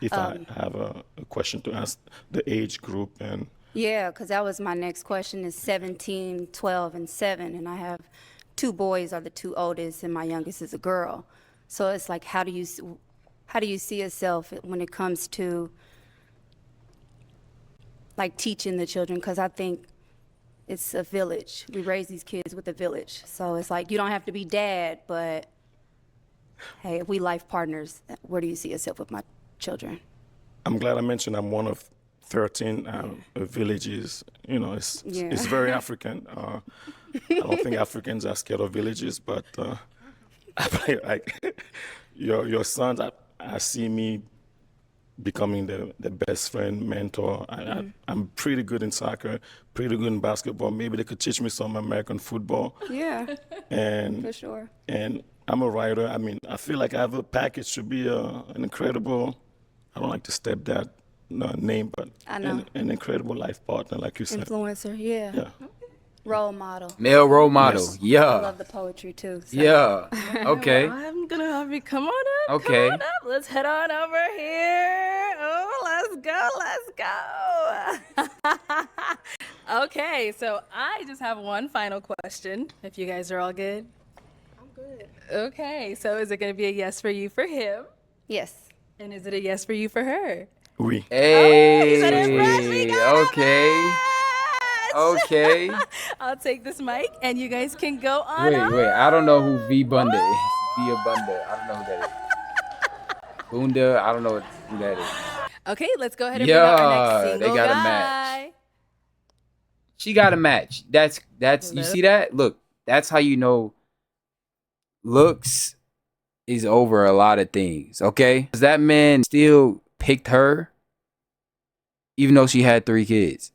If I have a question to ask, the age group and. Yeah, because that was my next question is 17, 12, and 7. And I have 2 boys are the 2 oldest, and my youngest is a girl. So it's like, how do you see yourself when it comes to like teaching the children? Because I think it's a village. We raise these kids with a village. So it's like, you don't have to be dad, but hey, if we life partners, where do you see yourself with my children? I'm glad I mentioned I'm one of 13 villages. You know, it's very African. I don't think Africans are scared of villages, but like your sons, I see me becoming the best friend, mentor. I'm pretty good in soccer, pretty good in basketball. Maybe they could teach me some American football. Yeah, and for sure. And I'm a writer. I mean, I feel like I have a package to be an incredible, I don't like the stepdad name, but an incredible life partner, like you said. Influencer, yeah. Role model. Male role model, Yes. yeah. I love the poetry too. So. Yeah, okay. Well, I'm gonna have you come on up. Okay. Come on up. Let's head on over here. Oh, let's go. Okay, so I just have one final question. If you guys are all good. Okay, so is it going to be a yes for you for him? Yes. And is it a yes for you for her? Oui. Hey, okay. Okay. I'll take this mic and you guys can go on. Wait. I don't know who V Bunda is. Via Bunda. I don't know who that is. Bunda. I don't know who that is. Okay, let's go ahead and bring out our next Yeah, single they got guy. a match. She got a match. That's you see that? Look, that's how you know looks is over a lot of things, okay? 'Cause that man still picked her even though she had 3 kids.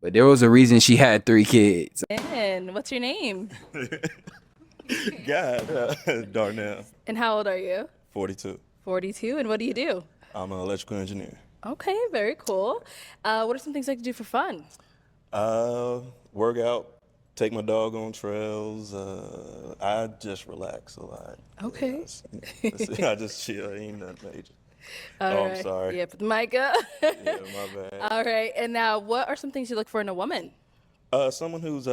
But there was a reason she had 3 kids. And what's your name? God, Darnell, And how old are you? 42. 42. And what do you do? I'm an electrical engineer. Okay, very cool. What are some things I like to do for fun? Work out, take my dog on trails. I just relax a lot. Okay. I just chill. Ain't nothing major. All I'm right. sorry. Yeah, put the mic up. Yeah, my bad. All right. And now, what are some things you look for in a woman? Someone who's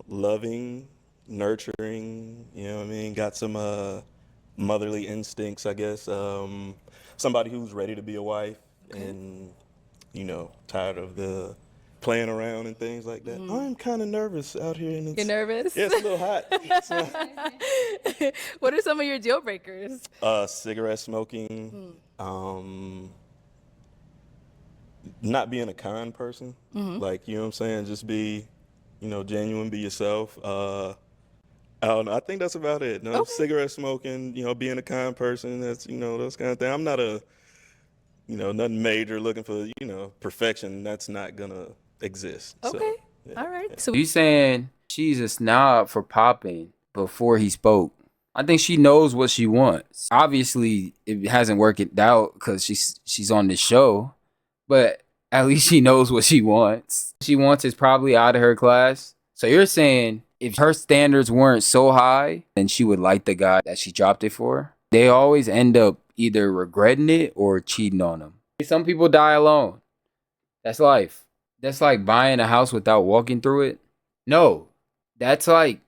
loving, nurturing. You know what I mean? Got some motherly instincts, I guess. Somebody who's ready to be a wife and tired of the playing around and things like that. I'm kind of nervous out here, and You're nervous? Yeah, it's a little hot. What are some of your deal breakers? Cigarette smoking, not being a con person. Like, you know what I'm saying? Just be, genuine, be yourself. I don't know. I think that's about it. No, cigarette smoking, being a kind person. That's, those kind of things. I'm not nothing major looking for, perfection. That's not gonna exist. Okay. So, yeah. All right. So You saying she's a snob for popping before he spoke? I think she knows what she wants. Obviously, it hasn't worked out because she's on the show, but at least she knows what she wants. What she wants is probably out of her class. So you're saying if her standards weren't so high, then she would like the guy that she dropped it for? They always end up either regretting it or cheating on him. Some people die alone. That's life. That's like buying a house without walking through it. No, that's like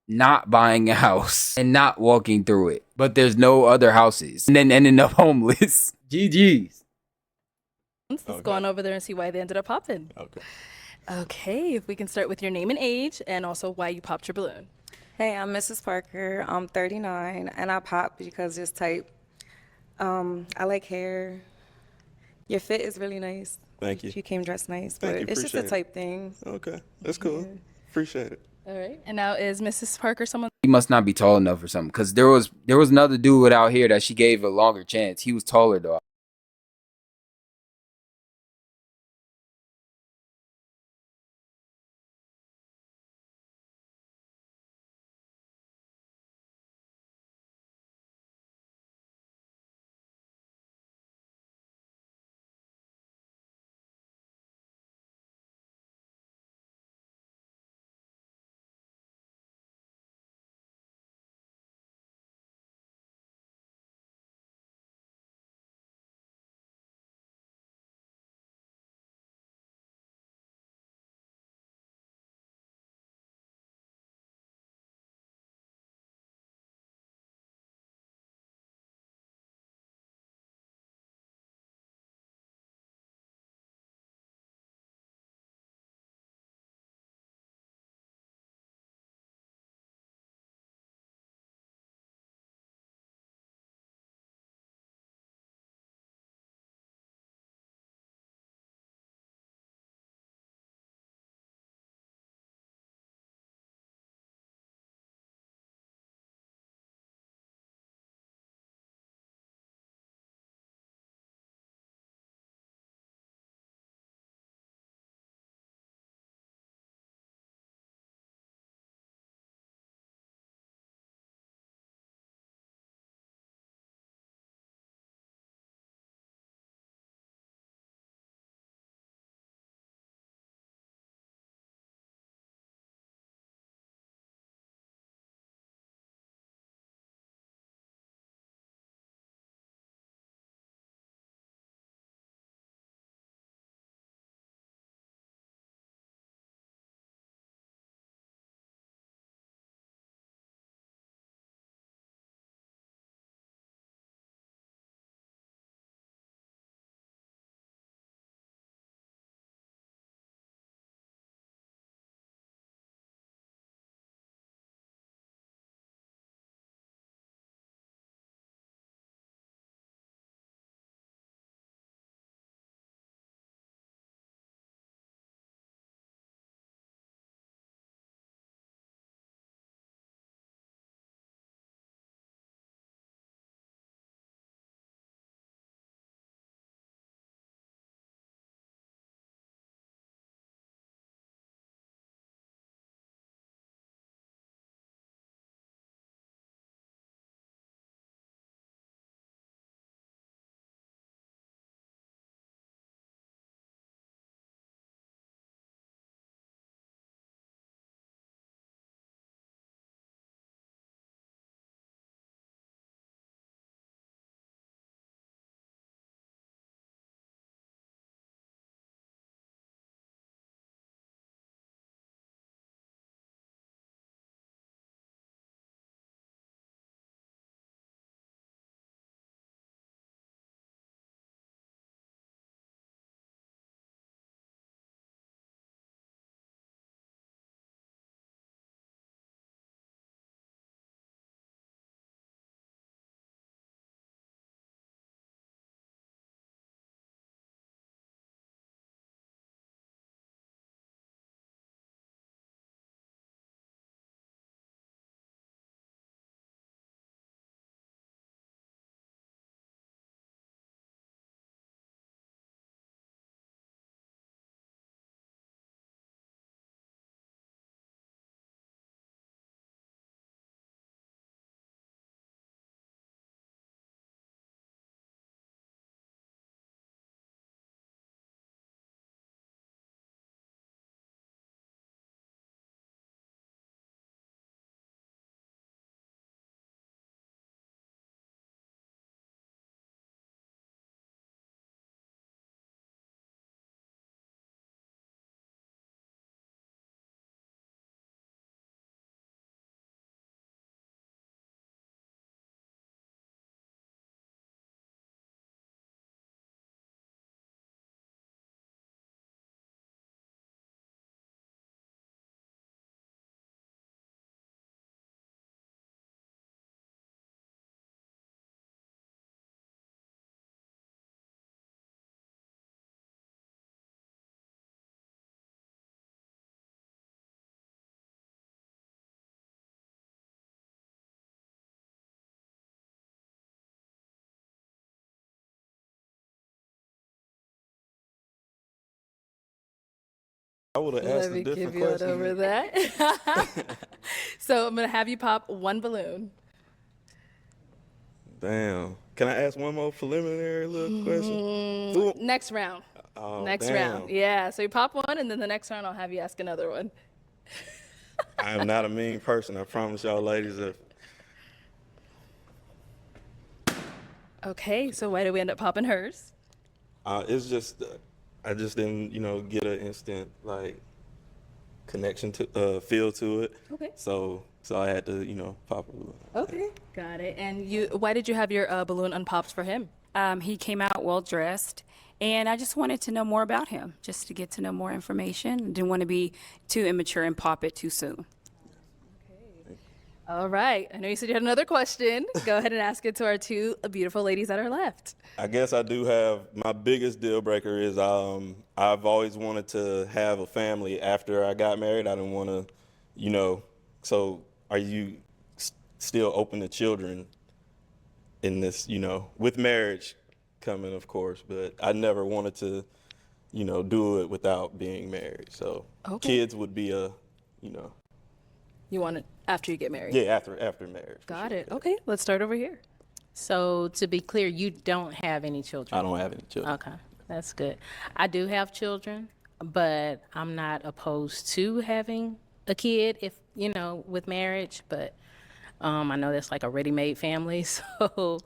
not buying a house and not walking through it, but there's no other houses and then ending up homeless. GG's. let's go on over there and see why they ended up popping. Okay. Okay, if we can start with your name and age and also why you popped your balloon. Hey, I'm Mrs. Parker. I'm 39, and I pop because it's type. I like hair. Your fit is really nice. Thank you. You came dressed nice, Thank but you, it's just a appreciate it. type thing. Okay, that's cool. Appreciate it. All right. And now is Mrs. Parker someone? He must not be tall enough or something because there was another dude out here that she gave a longer chance. He was taller though. I would have Let asked a me give different you one question. over that. So I'm gonna have you pop one balloon. Damn. Can I ask one more preliminary little question? Who? Next round. Oh, Next damn. round. Yeah. So you pop one, and then the next round I'll have you ask another one. I am not a mean person. I promise y'all, ladies. Okay. So why did we end up popping hers? It's just I just didn't, get an instant like connection to feel to it. Okay. So I had to, pop it. Okay. Got it. And why did you have your balloon unpopped for him? He came out well dressed, and I just wanted to know more about him, just to get to know more information. Didn't want to be too immature and pop it too soon. All right. I know you said you had another question. Go ahead and ask it to our two beautiful ladies that are left. I guess I do have my biggest deal breaker is I've always wanted to have a family after I got married. I didn't want to, so are you still open to children in this, with marriage coming, of course, but I never wanted to, do it without being married. So kids would be You want it after you get married? Yeah, after marriage. Got it. Okay. Let's start over here. So to be clear, you don't have any children? I don't have any children. Okay, that's good. I do have children, but I'm not opposed to having a kid if, with marriage, but I know that's like a ready-made family, so,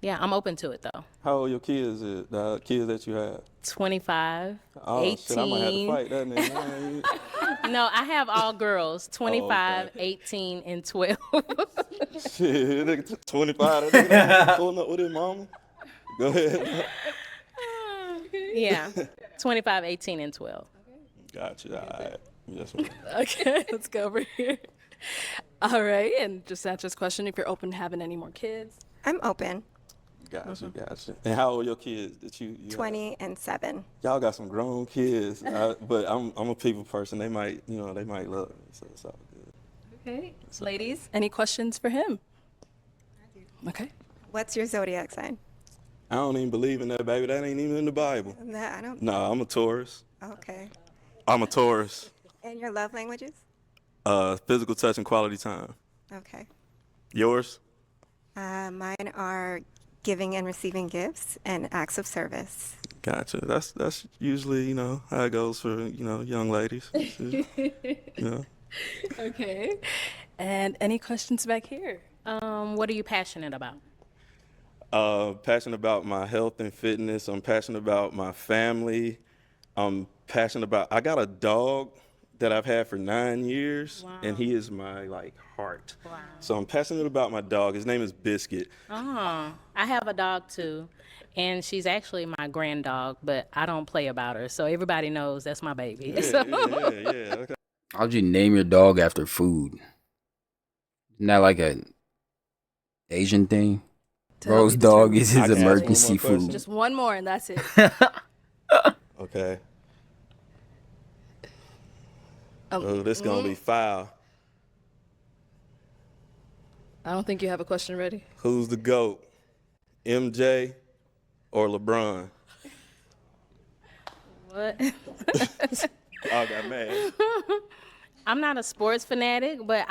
yeah, I'm open to it though. How old your kids is, the kids that you have? 25, Oh, 18. shit, I might have to fight that nigga. No, I have all girls, 25, okay. 18, and 12. Shit, nigga 25, that nigga pulling up with his mama. Go ahead. Yeah, 25, 18, and 12. Gotcha, all right. Yes, ma'am. Okay. Let's go over here. All right. And just answer this question if you're open to having any more kids. I'm open. Gotcha. And how old your kids that you 20 and 7. Y'all got some grown kids, but I'm a people person. They might, they might love me, so it's all good. Okay. Ladies, any questions for him? Okay. What's your zodiac sign? I don't even believe in that, baby. That ain't even in the Bible. I don't. Nah, I'm a Taurus. Okay. I'm a Taurus. And your love languages? Physical touch and quality time. Okay. Yours? Mine are giving and receiving gifts and acts of service. Gotcha. That's usually, how it goes for, young ladies. Okay. And any questions back here? What are you passionate about? Passionate about my health and fitness. I'm passionate about my family. I'm passionate about, I got a dog that I've had for 9 years, and he is my heart. Wow. So I'm passionate about my dog. His name is Biscuit. Oh, I have a dog too, and she's actually my grand dog, but I don't play about her, so everybody knows that's my baby. Yeah, So. yeah. Okay. How'd you name your dog after food? Isn't that like a Asian thing? Bro's dog is his emergency food. Just one more and that's it. Okay. Oh, this gonna be foul. I don't think you have a question ready. Who's the GOAT? MJ or LeBron? What? I got mad. I'm not a sports fanatic, but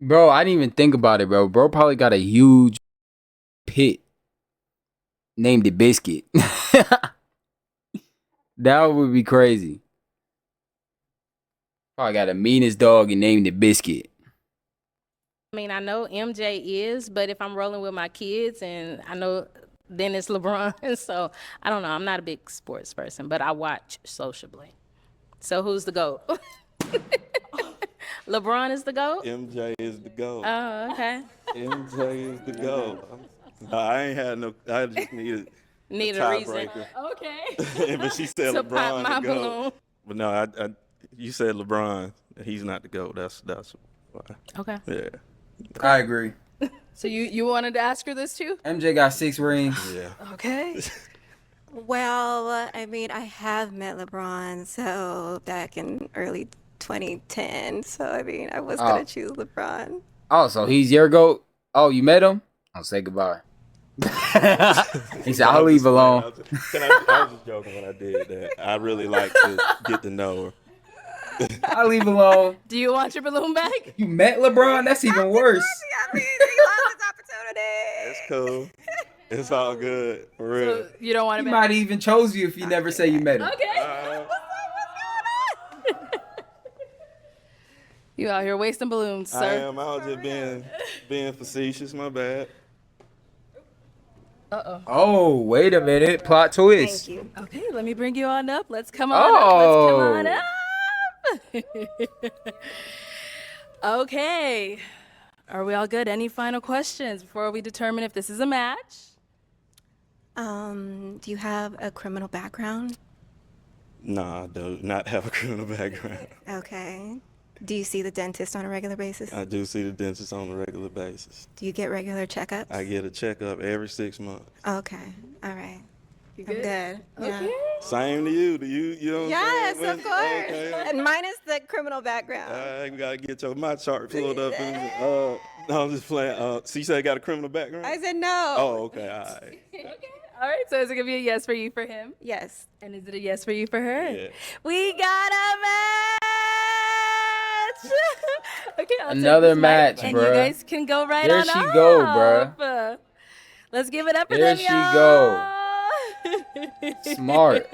Bro, I didn't even think about it, bro. Bro probably got a huge pit named it Biscuit. That would be crazy. Probably got the meanest dog and named it Biscuit. I know MJ is, but if I'm rolling with my kids and I know then it's LeBron, so I don't know. I'm not a big sports person, but I watch sociably. So who's the GOAT? LeBron is the GOAT? MJ is the GOAT. Oh, okay. MJ is the GOAT. No, I ain't had no. I just needed A tie reason. breaker. Okay. But she said So LeBron pop my the GOAT. balloon. But no, you said LeBron. He's not the GOAT. That's why. Okay. Yeah. I agree. So you wanted to ask her this too? MJ got 6 rings. Yeah. Okay. Well, I have met LeBron, so back in early 2010. So, I was going to choose LeBron. Oh, so he's your GOAT? Oh, you met him? I'll say goodbye. He said, "I'll leave alone." I was just joking when I did that. I really like to get to know her. I'll leave alone. Do you want your balloon back? You met LeBron? That's even worse. I mean, he lost his opportunity. It's cool. It's all good. For real. So you don't want He to might even chose you if you never say you met him. Okay. You out here wasting balloons, sir. I am. I was just being facetious. My bad. Uh-oh. Oh, wait a minute. Plot twist. Thank you. Okay, let me bring you on up. Let's come on up. Okay. Are we all good? Any final questions before we determine if this is a match? Do you have a criminal background? Nah, I do not have a criminal background. Okay. Do you see the dentist on a regular basis? I do see the dentist on a regular basis. Do you get regular checkups? I get a checkup every 6 months. Okay. All right. You I'm good? good. Yeah. Okay. Same to you. Do you know what Yes, I'm saying? of course. Okay. And minus the criminal background. I gotta get my chart pulled up. No, I'm just playing. So you said I got a criminal background? I said no. Oh, okay. All right. All right, so is it going to be a yes for you for him? Yes. And is it a yes for you for her? Yeah. We got a match! Okay, I'll take Another this mic, match, and bruh. you guys can go right There on she up. go, bruh. Let's give it up for There them, she y'all. go. Smart.